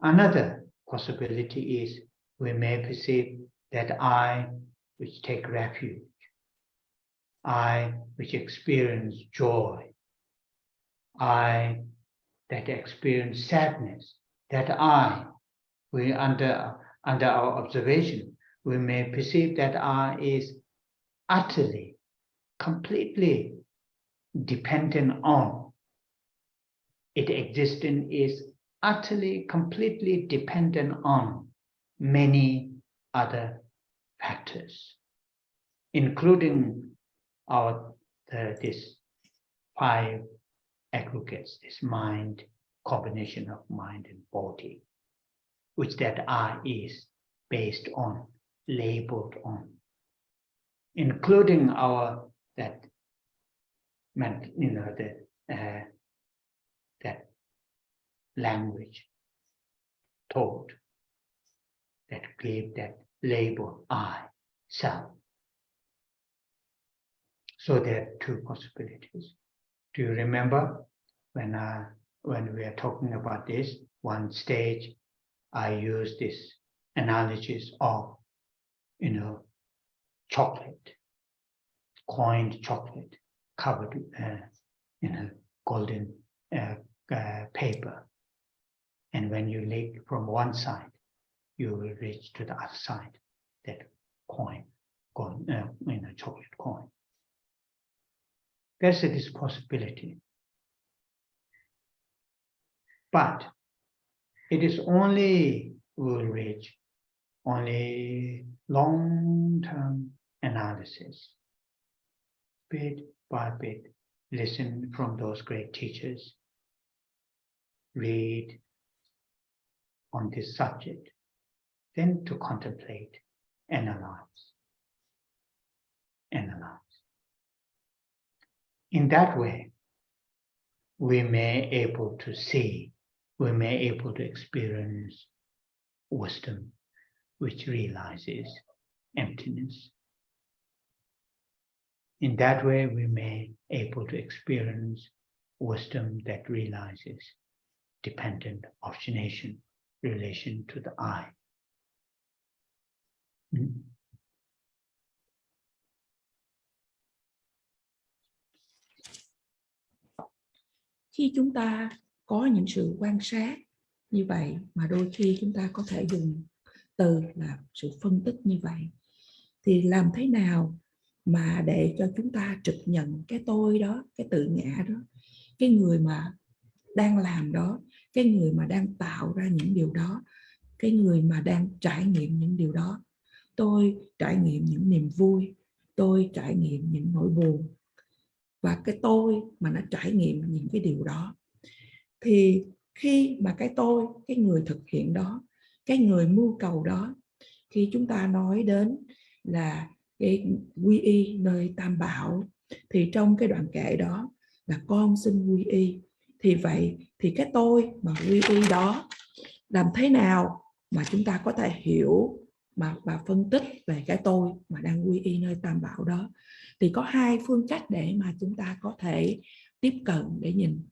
S1: Another possibility is we may perceive that I which take refuge, I which experience joy, I that experience sadness, that we under our observation, we may perceive that I is utterly, completely dependent on. Its existence is utterly, completely dependent on many other factors, including this five aggregates, this mind, combination of mind and body, which that I is based on, labeled on, including that language, thought, that gave that label I, self. So there are two possibilities. Do you remember when we are talking about this, one stage, I use this analogies of, chocolate, coined chocolate covered in golden paper. And when you lick from one side, you will reach to the other side, that coin, chocolate coin. There's this possibility. But it is only will reach only long-term analysis, bit by bit, listen from those great teachers, read on this subject, then to contemplate, analyze. In that way, we may able to see, we may able to experience wisdom which realizes emptiness. In that way, we may able to experience wisdom that realizes dependent origination, relation to the I.
S2: Khi chúng ta có những sự quan sát như vậy, mà đôi khi chúng ta có thể dùng từ là sự phân tích như vậy, thì làm thế nào mà để cho chúng ta trực nhận cái tôi đó, cái tự ngã đó, cái người mà đang làm đó, cái người mà đang tạo ra những điều đó, cái người mà đang trải nghiệm những điều đó. Tôi trải nghiệm những niềm vui, tôi trải nghiệm những nỗi buồn, và cái tôi mà nó trải nghiệm những cái điều đó. Thì khi mà cái tôi, cái người thực hiện đó, cái người mưu cầu đó, khi chúng ta nói đến là cái quy y nơi Tam Bảo, thì trong cái đoạn kệ đó là con xin quy y. Thì vậy thì cái tôi mà quy y đó, làm thế nào mà chúng ta có thể hiểu và phân tích về cái tôi mà đang quy y nơi Tam Bảo đó? Thì có hai phương cách để mà chúng ta có thể tiếp cận để nhìn.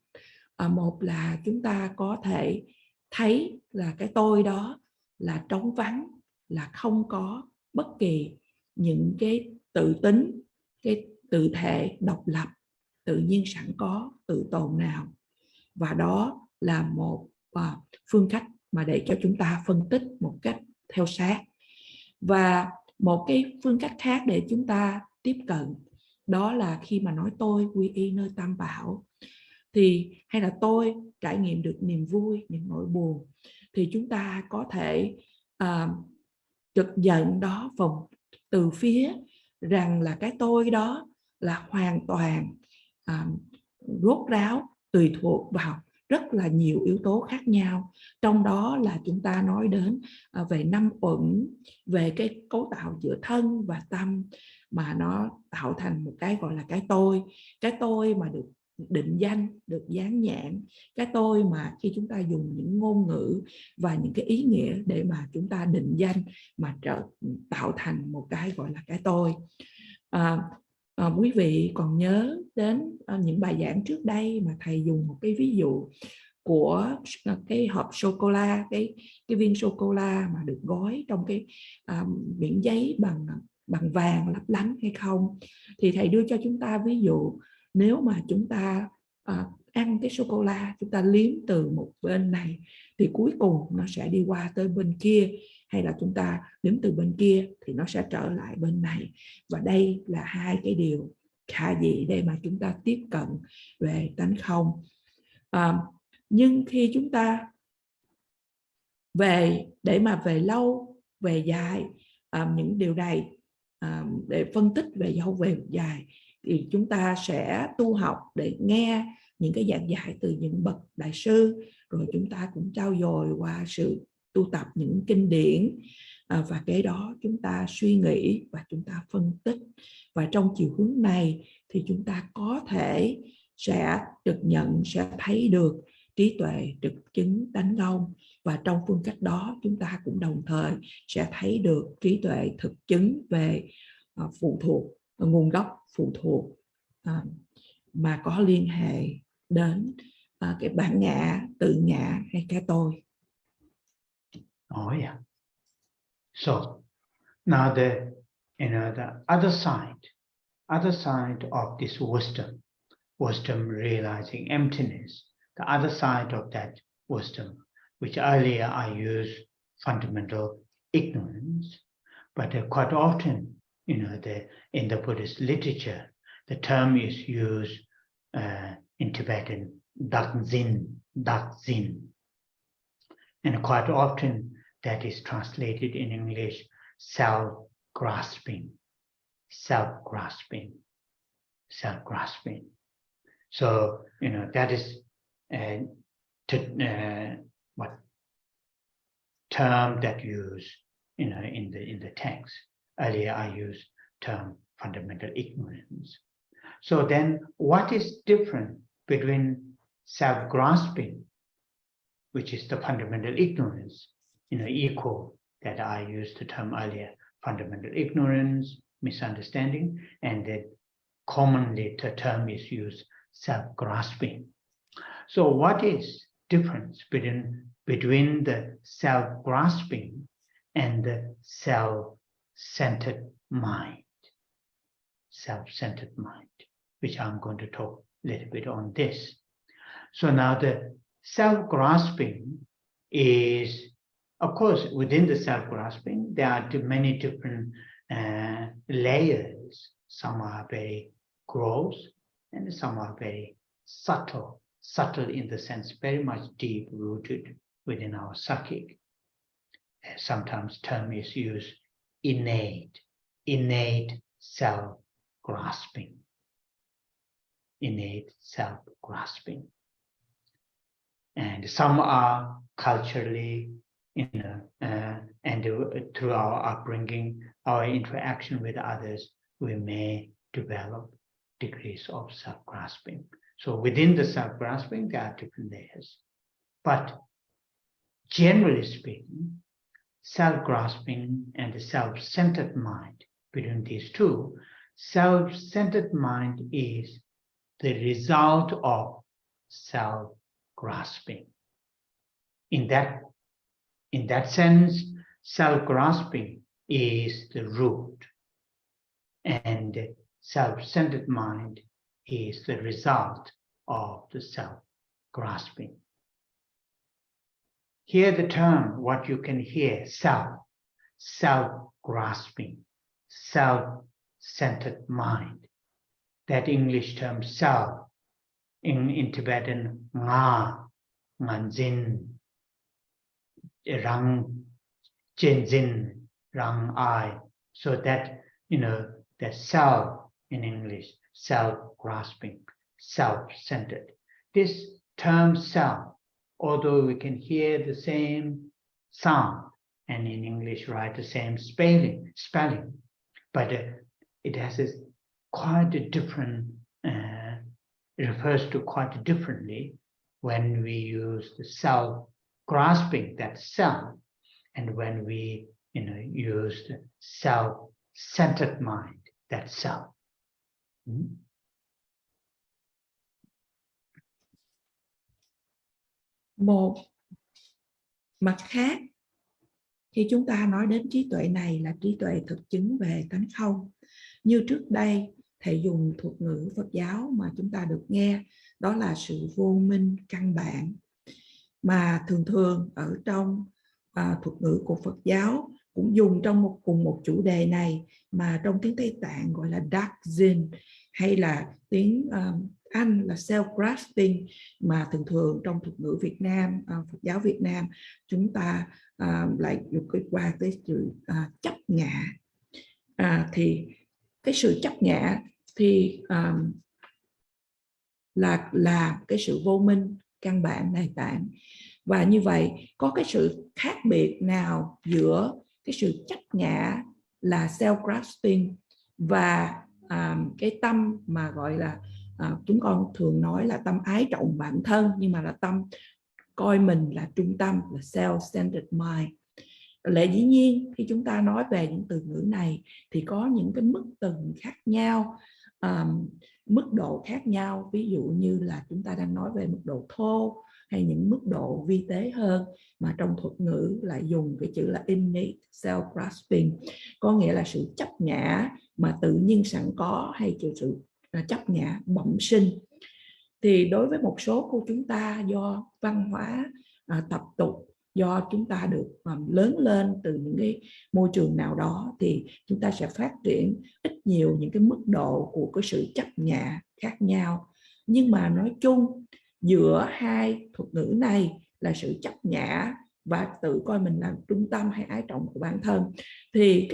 S2: Một là chúng ta có thể thấy là cái tôi đó là trống vắng, là không có bất kỳ những cái tự tính, cái tự thể độc lập tự nhiên sẵn có tự tồn nào. Và đó là một phương cách mà để cho chúng ta phân tích một cách theo sát. Và một cái phương cách khác để chúng ta tiếp cận, đó là khi mà nói tôi quy y nơi tam bảo, thì hay là tôi trải nghiệm được niềm vui, những nỗi buồn, thì chúng ta có thể trực nhận đó từ phía rằng là cái tôi đó là hoàn toàn rốt ráo, tùy thuộc vào rất là nhiều yếu tố khác nhau. Trong đó là chúng ta nói đến về 5 uẩn, về cái cấu tạo giữa thân và tâm, mà nó tạo thành một cái gọi là cái tôi mà được định danh, được dán nhãn, cái tôi mà khi chúng ta dùng những ngôn ngữ và những cái ý nghĩa để mà chúng ta định danh mà tạo thành một cái gọi là cái tôi. Quý vị còn nhớ đến những bài giảng trước đây mà thầy dùng một cái ví dụ của cái hộp sô-cô-la, cái viên sô-cô-la mà được gói trong cái miếng giấy bằng vàng lấp lánh hay không? Thì thầy đưa cho chúng ta ví dụ, nếu mà chúng ta ăn cái sô-cô-la, chúng ta liếm từ một bên này thì cuối cùng nó sẽ đi qua tới bên kia, hay là chúng ta liếm từ bên kia thì nó sẽ trở lại bên này. Và đây là hai cái điều khả dĩ để mà chúng ta tiếp cận về tánh không. Nhưng khi chúng ta để mà về lâu về dài những điều này, để phân tích về lâu về dài, thì chúng ta sẽ tu học để nghe những cái giảng dạy từ những bậc đại sư, rồi chúng ta cũng trau dồi qua sự tu tập những kinh điển, và cái đó chúng ta suy nghĩ và chúng ta phân tích. Và trong chiều hướng này thì chúng ta có thể sẽ trực nhận, sẽ thấy được trí tuệ trực chứng tánh không. Và trong phương cách đó chúng ta cũng đồng thời sẽ thấy được trí tuệ thực chứng về phụ thuộc, nguồn gốc phụ thuộc mà có liên hệ đến cái bản ngã, tự ngã hay cái tôi.
S1: Oh yeah. So now the other side of this wisdom realizing emptiness, the other side of that wisdom, which earlier I used fundamental ignorance, but quite often, in the Buddhist literature, the term is used in Tibetan, dakzin, and quite often that is translated in English, self-grasping. So, that is what term that used, in the text. Earlier I used term fundamental ignorance. So then what is different between self-grasping, which is the fundamental ignorance, equal that I used the term earlier, fundamental ignorance, misunderstanding, and then commonly the term is used self-grasping. So what is difference between the self-grasping and the self-centered mind, which I'm going to talk a little bit on this. So now the self-grasping is, of course, within the self-grasping, there are many different layers. Some are very gross and some are very subtle in the sense very much deep-rooted within our psychic. Sometimes term is used innate self-grasping. And some are culturally, and through our upbringing, our interaction with others, we may develop degrees of self-grasping. So within the self-grasping, there are different layers. But generally speaking, self-grasping and the self-centered mind, between these two, self-centered mind is the result of self-grasping. In that sense, self-grasping is the root, and self-centered mind is the result of the self-grasping. Here the term, what you can hear, self-grasping, self-centered mind. That English term self, in Tibetan, nga, nganzin, rang, jenzin, rang I. So that, that self in English, self-grasping, self-centered. This term self, although we can hear the same sound and in English write the same spelling, but it has quite a different, refers to quite differently when we use the self-grasping, that self, and when we use the self-centered mind, that self.
S2: Một mặt khác, khi chúng ta nói đến trí tuệ này là trí tuệ thực chứng về tánh không, như trước đây thầy dùng thuật ngữ Phật giáo mà chúng ta được nghe, đó là sự vô minh căn bản, mà thường thường ở trong thuật ngữ của Phật giáo cũng dùng trong cùng một chủ đề này, mà trong tiếng Tây Tạng gọi là dark zin, hay là tiếng Anh là self-grasping, mà thường thường trong thuật ngữ Việt Nam, Phật giáo Việt Nam, chúng ta lại dùng qua cái sự chấp ngã. Thì cái sự chấp ngã thì là cái sự vô minh căn bản内tạng. Và như vậy có cái sự khác biệt nào giữa cái sự chấp ngã là self-grasping và cái tâm mà gọi là chúng con thường nói là tâm ái trọng bản thân, nhưng mà là tâm coi mình là trung tâm, là self-centered mind. Lẽ dĩ nhiên khi chúng ta nói về những từ ngữ này thì có những cái mức tầng khác nhau, mức độ khác nhau. Ví dụ như là chúng ta đang nói về mức độ thô hay những mức độ vi tế hơn, mà trong thuật ngữ lại dùng cái chữ là innate self-grasping, có nghĩa là sự chấp ngã mà tự nhiên sẵn có, hay sự chấp ngã bẩm sinh. Thì đối với một số của chúng ta, do văn hóa tập tục, do chúng ta được lớn lên từ những cái môi trường nào đó, thì chúng ta sẽ phát triển ít nhiều những cái mức độ của cái sự chấp ngã khác nhau. Nhưng mà nói chung giữa hai thuật ngữ này là sự chấp ngã và tự coi mình là trung tâm hay ái trọng của bản thân, thì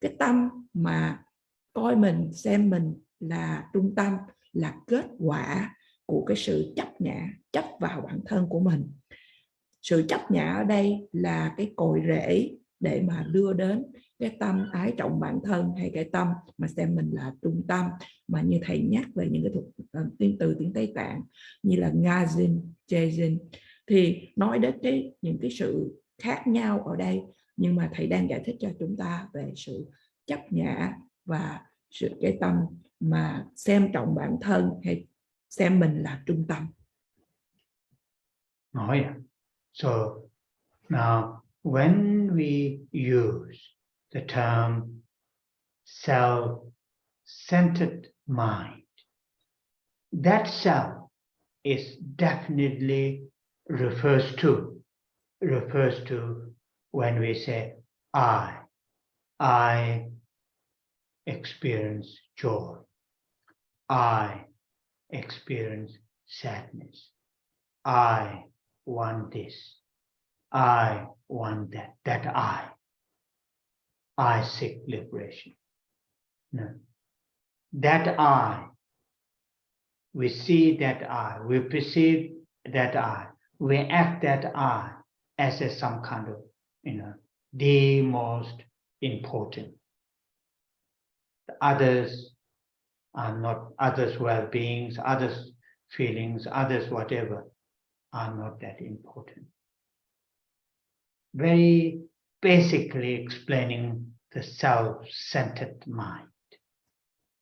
S2: cái tâm mà coi mình, xem mình là trung tâm là kết quả của cái sự chấp ngã, chấp vào bản thân của mình. Sự chấp ngã ở đây là cái cội rễ để mà đưa đến cái tâm ái trọng bản thân, hay cái tâm mà xem mình là trung tâm, mà như thầy nhắc về những cái thuật từ tiếng Tây Tạng như là ngazin, jezin, thì nói đến những cái sự khác nhau ở đây, nhưng mà thầy đang giải thích cho chúng ta về sự chấp ngã và cái tâm mà xem trọng bản thân hay xem mình là trung tâm.
S1: So now when we use the term self-centered mind, that self is definitely refers to when we say I experience joy, I experience sadness, I want this, I want that I seek liberation. No. That I, we see that I, we perceive that I, we act that I as some kind of, the most important. The others are not, others' well-beings, others' feelings, others' whatever, are not that important. Very basically explaining the self-centered mind.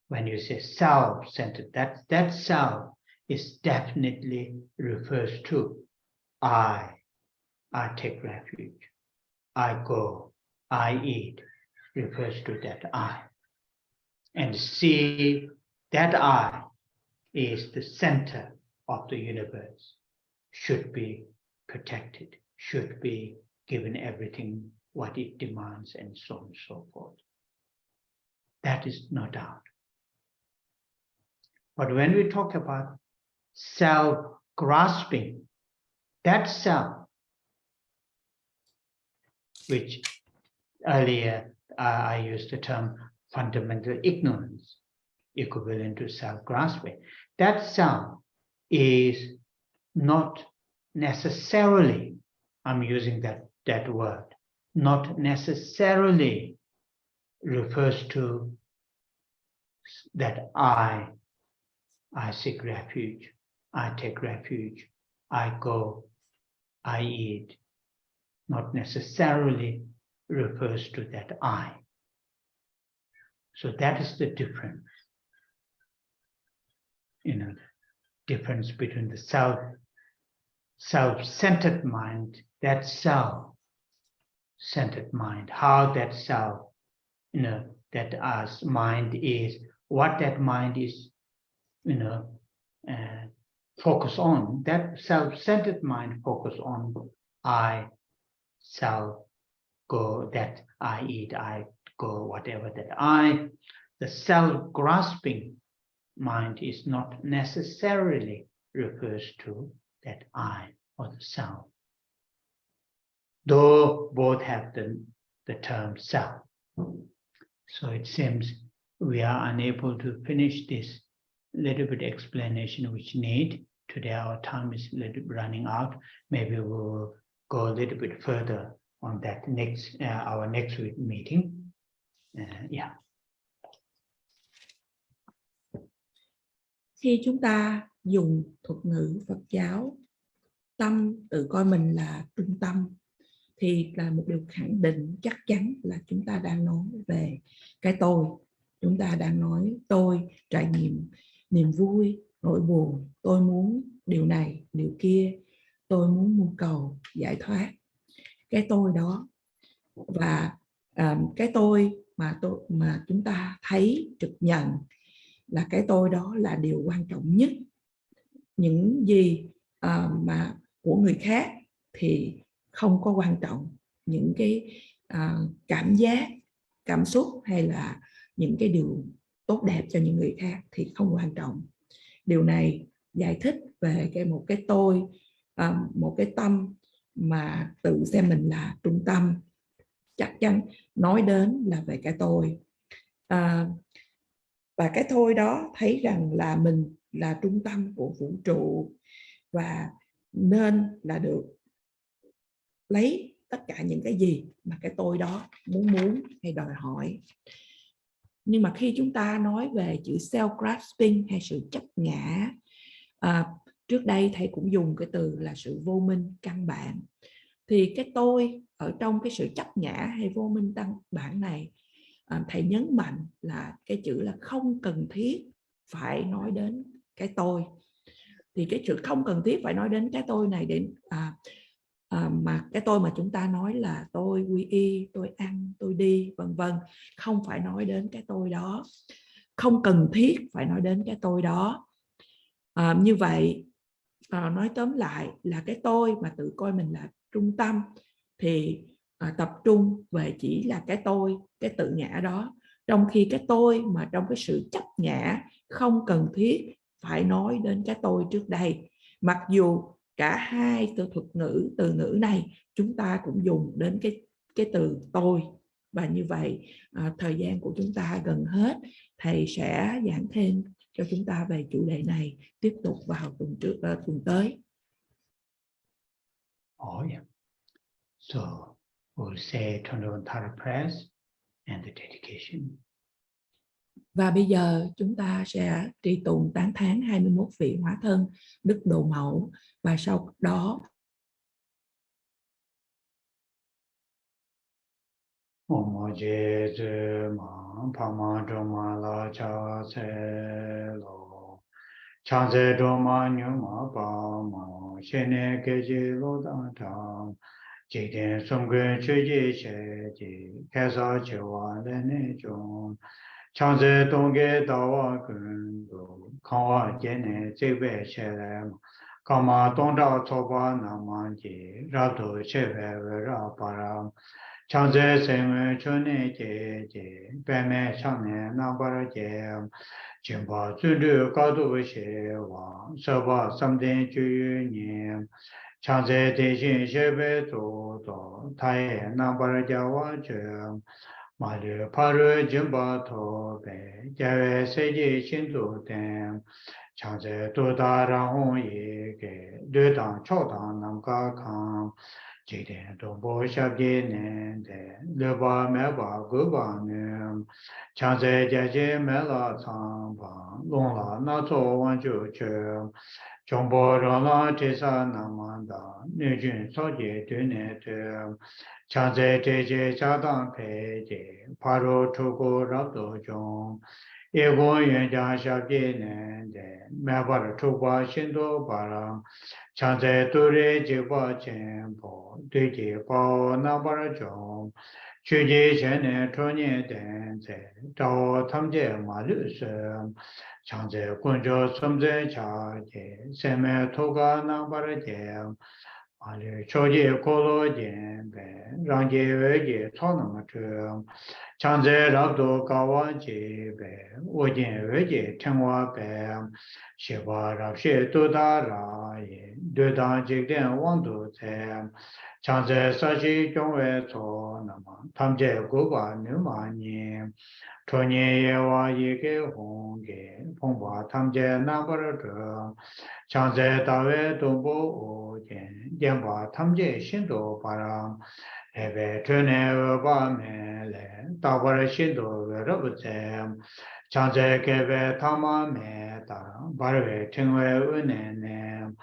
S1: When you say self-centered, that self is definitely refers to I take refuge, I go, I eat, refers to that I. And see that I is the center of the universe should be protected, should be given everything what it demands, and so on and so forth. That is no doubt. But when we talk about self-grasping, that self, which earlier I used the term fundamental ignorance, equivalent to self-grasping, that self is not necessarily, I'm using that word, not necessarily refers to that I seek refuge, I take refuge, I go, I eat, not necessarily refers to that I. So that is the difference. Difference between the self-centered mind, that self-centered mind, how that self, that us mind is, what that mind is, focus on. That self-centered mind focus on I, self, go, that I eat, I go, whatever that I. The self-grasping mind is not necessarily refers to that I or the self, though both have the term self. So it seems we are unable to finish this little bit explanation which need. Today our time is a little bit running out. Maybe we will go a little bit further on that next our next week meeting.
S2: Khi chúng ta dùng thuật ngữ Phật giáo, tâm tự coi mình là trung tâm, thì là một điều khẳng định chắc chắn là chúng ta đang nói về cái tôi. Chúng ta đang nói tôi trải nghiệm niềm vui, nỗi buồn, tôi muốn điều này, điều kia, tôi muốn mưu cầu giải thoát. Cái tôi đó, và cái tôi mà chúng ta thấy trực nhận là cái tôi đó là điều quan trọng nhất. Những gì mà của người khác thì không có quan trọng. Những cái cảm giác, cảm xúc hay là những cái điều tốt đẹp cho những người khác thì không quan trọng. Điều này giải thích về một cái tôi, một cái tâm mà tự xem mình là trung tâm. Chắc chắn nói đến là về cái tôi. Và cái tôi đó thấy rằng là mình là trung tâm của vũ trụ và nên là được lấy tất cả những cái gì mà cái tôi đó muốn hay đòi hỏi. Nhưng mà khi chúng ta nói về chữ self-grasping hay sự chấp ngã, trước đây thầy cũng dùng cái từ là sự vô minh căn bản. Thì cái tôi ở trong cái sự chấp ngã hay vô minh căn bản này, thầy nhấn mạnh là cái chữ là không cần thiết phải nói đến cái tôi. Thì cái sự không cần thiết phải nói đến cái tôi này để mà cái tôi mà chúng ta nói là tôi quy y, tôi ăn, tôi đi, vân vân, không phải nói đến cái tôi đó. Không cần thiết phải nói đến cái tôi đó. Như vậy nói tóm lại là cái tôi mà tự coi mình là trung tâm thì tập trung về chỉ là cái tôi, cái tự ngã đó. Trong khi cái tôi mà trong cái sự chấp ngã không cần thiết phải nói đến cái tôi trước đây. Mặc dù cả hai từ ngữ này chúng ta cũng dùng đến cái từ tôi. Và như vậy thời gian của chúng ta gần hết. Thầy sẽ giảng thêm cho chúng ta về chủ đề này tiếp tục vào tuần tới.
S1: Oh yeah. So we'll say 21 Thara prayers and the dedication.
S2: Và bây giờ chúng ta sẽ trì tụng tán thán 21 vị hóa thân Đức Độ Mẫu, và sau đó
S1: Om Jesu Ma Pama Droma La Cha Se Lo Cha Se Droma Nyuma Pama Shene Keji Lo Da Tam Ji Den Sum Ge Chu Ji She Ji Kesa Che Wa Le Ne Chong Changze Tongge Dawa Kundu, Kawa Jene, Zebe Sherem, Kama Tongda Toba Namanji, Rato Shebe Vera Param, Changze Seme Chune Je, Peme Shane Nabara Jem, Jimba Zundu Gadu Shewa, Soba Samden Junyem, Changze Deshin Shebe Todo, Taye Nabara Jawa Jem, Malu Paru Jimba Tobe, Jave Seji Shindu Dem, Changze Duda Rahon Yege, Dudan Chodan Namka Kam, Jiden Dombo Shabji Nende, Luba Meba Guba Num, Changze Jaji Mela Tsamba, Longla Nato Wanju Chum, Jombo Rana Tisa Namanda, Nujun Soji Dune Tum, Changze Teje Chadang Peje, Paro Tuku Rabdo Jong, Ego Yuanjang Shabji Nende, Mebar Tukwa Shindo Baram, Changze Turi Jiba Chenpo, Duji Pao Nabar Jong, Chuji Chene Chonye Denze, Tao Tamje Malu Sem, Changze Kunjo Sumze Chaje, Seme Toga Nabar Jem, Malu Choji Kolo Jembe, Rangi Weji Tonam Chum, Changze Rabdo Kawa Jebe, Ojin Weji Tengwa Bem, Shiva Rabshi Duda Rai, Dudan Jigden Wandu Tem, Changze Sashi Jongwe To Nama, Tamje Guba Numa Nyim, Tonye Yewa Yike Honge, Pongwa Tamje Nabar Drum, Changze Dawe Dumbo Ojin, Jemba Tamje Shindo Param, Ebe Tune Ba Mele, Tabar Shindo Verabuzem, Changze Kebe Tama Me Taram, Barwe Tingwe Unenem,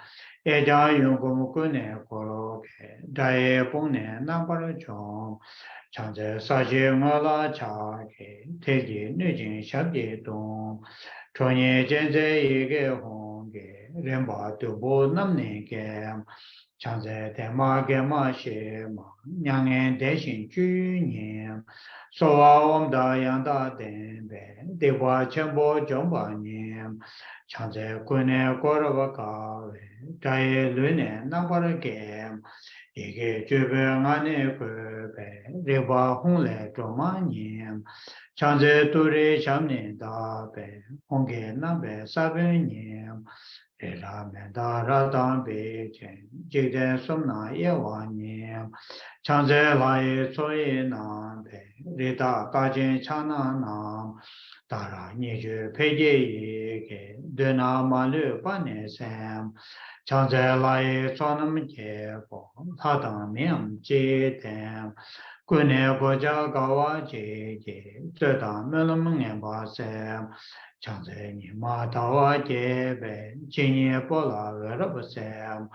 S1: Eja Yungum Kune Koroke, Daye Pune Nabar Chong, Changze Sashi Ngola Chake, Teji Nujin Shabji Dong, Chonye Jenze Yige Honge, Remba Dubo Namne Kem, Changze Tema Gema Shema, Nyangen Deshin Junyem, Soa Omda Yanda Denbe, Dewa Chenpo Jomba Nyem, Changze Kune Korava Kawe, Daye Lune Nabara Gem, Ige Jube Ngane Kube, Reba Hongle Joma Nyem, Changze Turi Shamne Dabe, Honge Nabe Sabe Nyem, Rela Menda Radam Bechen, Jigden Sumna Yewa Nyem, Changze Laye Soye Nambe, Rita Tajin Chana Nam, Tara Niju Peje Yege, Duna Malu Bane Sam, Changze Laye Sonam Jebo, Tadam Mim Jidem, Kune Goja Gawa Jeje, Zedam Melam Ngemba Sam, Changze Nima Tawa Jebe, Jinye Bola Verab Sam,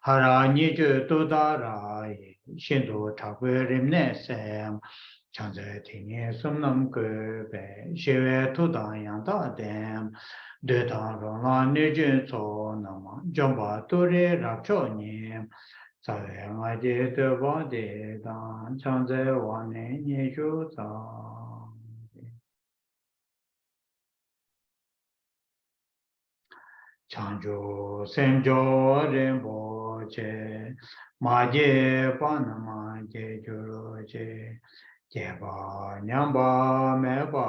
S1: Hara Niju Dudara, Shindu Takwe Rimne Sam, Changze Tinye Sumnam Gube, Shive Tudan Yanda Dem, Dedan Rona Nijun So Nama, Jomba Turi Rapcho Nyem, Sawe Ngaji Deba Dedan, Changze Wane Nishu Zang. Chanjo Senjo Rinpoche, Maje Panama Je Juroche, Jeba Nyamba Meba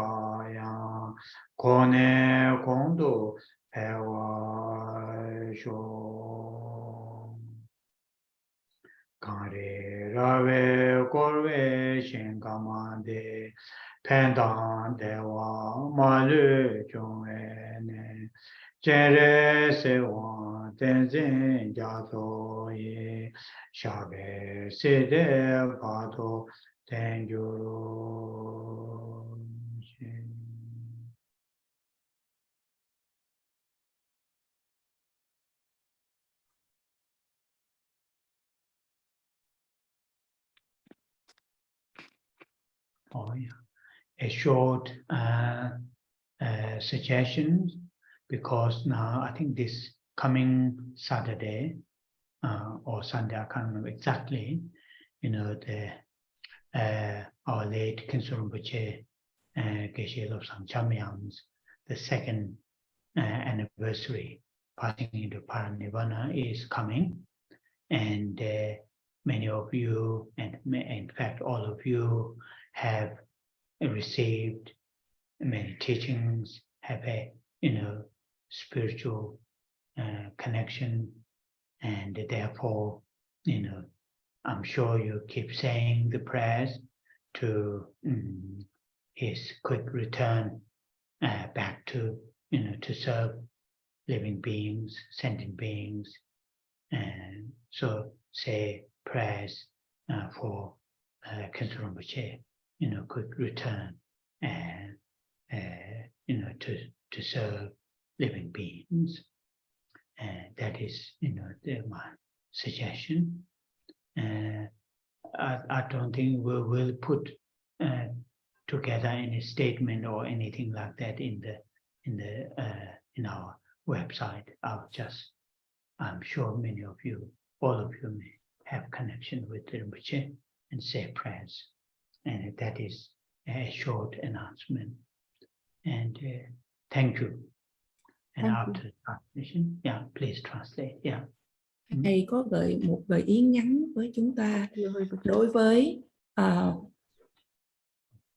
S1: Yang, Kone Kondo Pewa Sho. Kare Rave Korve Shinkamande, Pendan Dewa Malu Chungene, Jere Sewa Tenzin Jato Ye, Shabe Sede Pato Tenjuro. Oh, yeah. A short suggestion, because now I think this coming Saturday or Sunday, I can't remember exactly, the our late Khen Rinpoche Geshe Lobsang Chamyam's the second anniversary passing into Paranirvana is coming, and many of you, and in fact all of you, have received many teachings, have a spiritual connection, and therefore I'm sure you keep saying the prayers to his quick return back to to serve living beings, sentient beings, and so say prayers for Khen Rinpoche, quick return and to serve living beings, and that is my suggestion. I don't think we will put together any statement or anything like that in our website. I'm sure many of you, all of you, may have connection with Rinpoche and say prayers, and that is a short announcement. And thank you. And
S3: Thank
S1: after the translation, yeah, please translate. Yeah.
S2: Thầy có một gợi ý ngắn với chúng ta đối với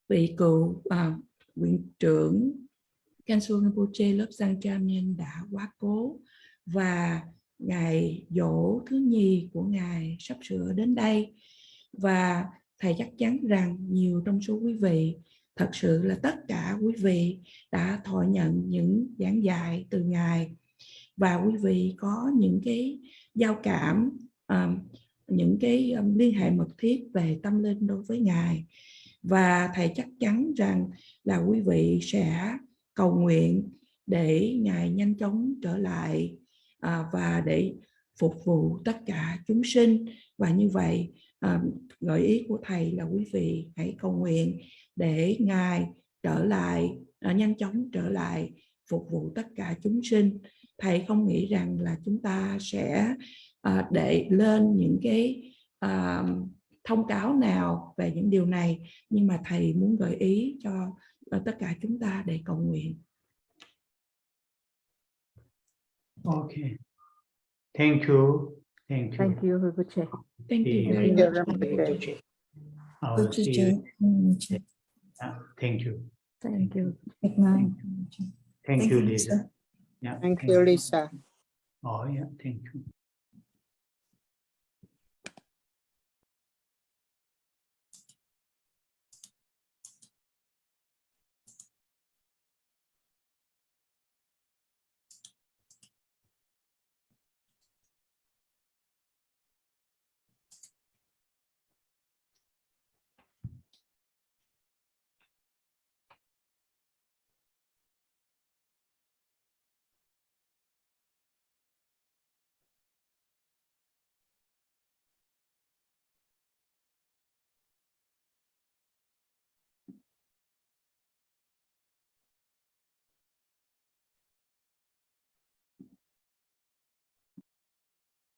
S2: vị cựu viện trưởng Khen Rinpoche lớp Sang Chamyen đã quá cố, và ngày giỗ thứ nhì của ngài sắp sửa đến đây, và thầy chắc chắn rằng nhiều trong số quý vị, thật sự là tất cả quý vị đã thọ nhận những giảng dạy từ ngài, và quý vị có những cái giao cảm, những cái liên hệ mật thiết về tâm linh đối với ngài, và thầy chắc chắn rằng là quý vị sẽ cầu nguyện để ngài nhanh chóng trở lại và để phục vụ tất cả chúng sinh. Và như vậy gợi ý của thầy là quý vị hãy cầu nguyện để ngài trở lại, nhanh chóng trở lại phục vụ tất cả chúng sinh. Thầy không nghĩ rằng là chúng ta sẽ để lên những cái thông cáo nào về những điều này, nhưng mà thầy muốn gợi ý cho tất cả chúng ta để cầu nguyện.
S1: Okay. Thank you. Thank you.
S3: Thank you, Rinpoche.
S2: Thank you very
S3: Thank
S2: much.
S3: you, Rinpoche.
S1: I'll see you. Thank you.
S3: Thank you.
S4: Good night.
S1: Thank you, Lisa. Yeah.
S4: Thank you, Lisa.
S1: Oh, yeah. Thank you.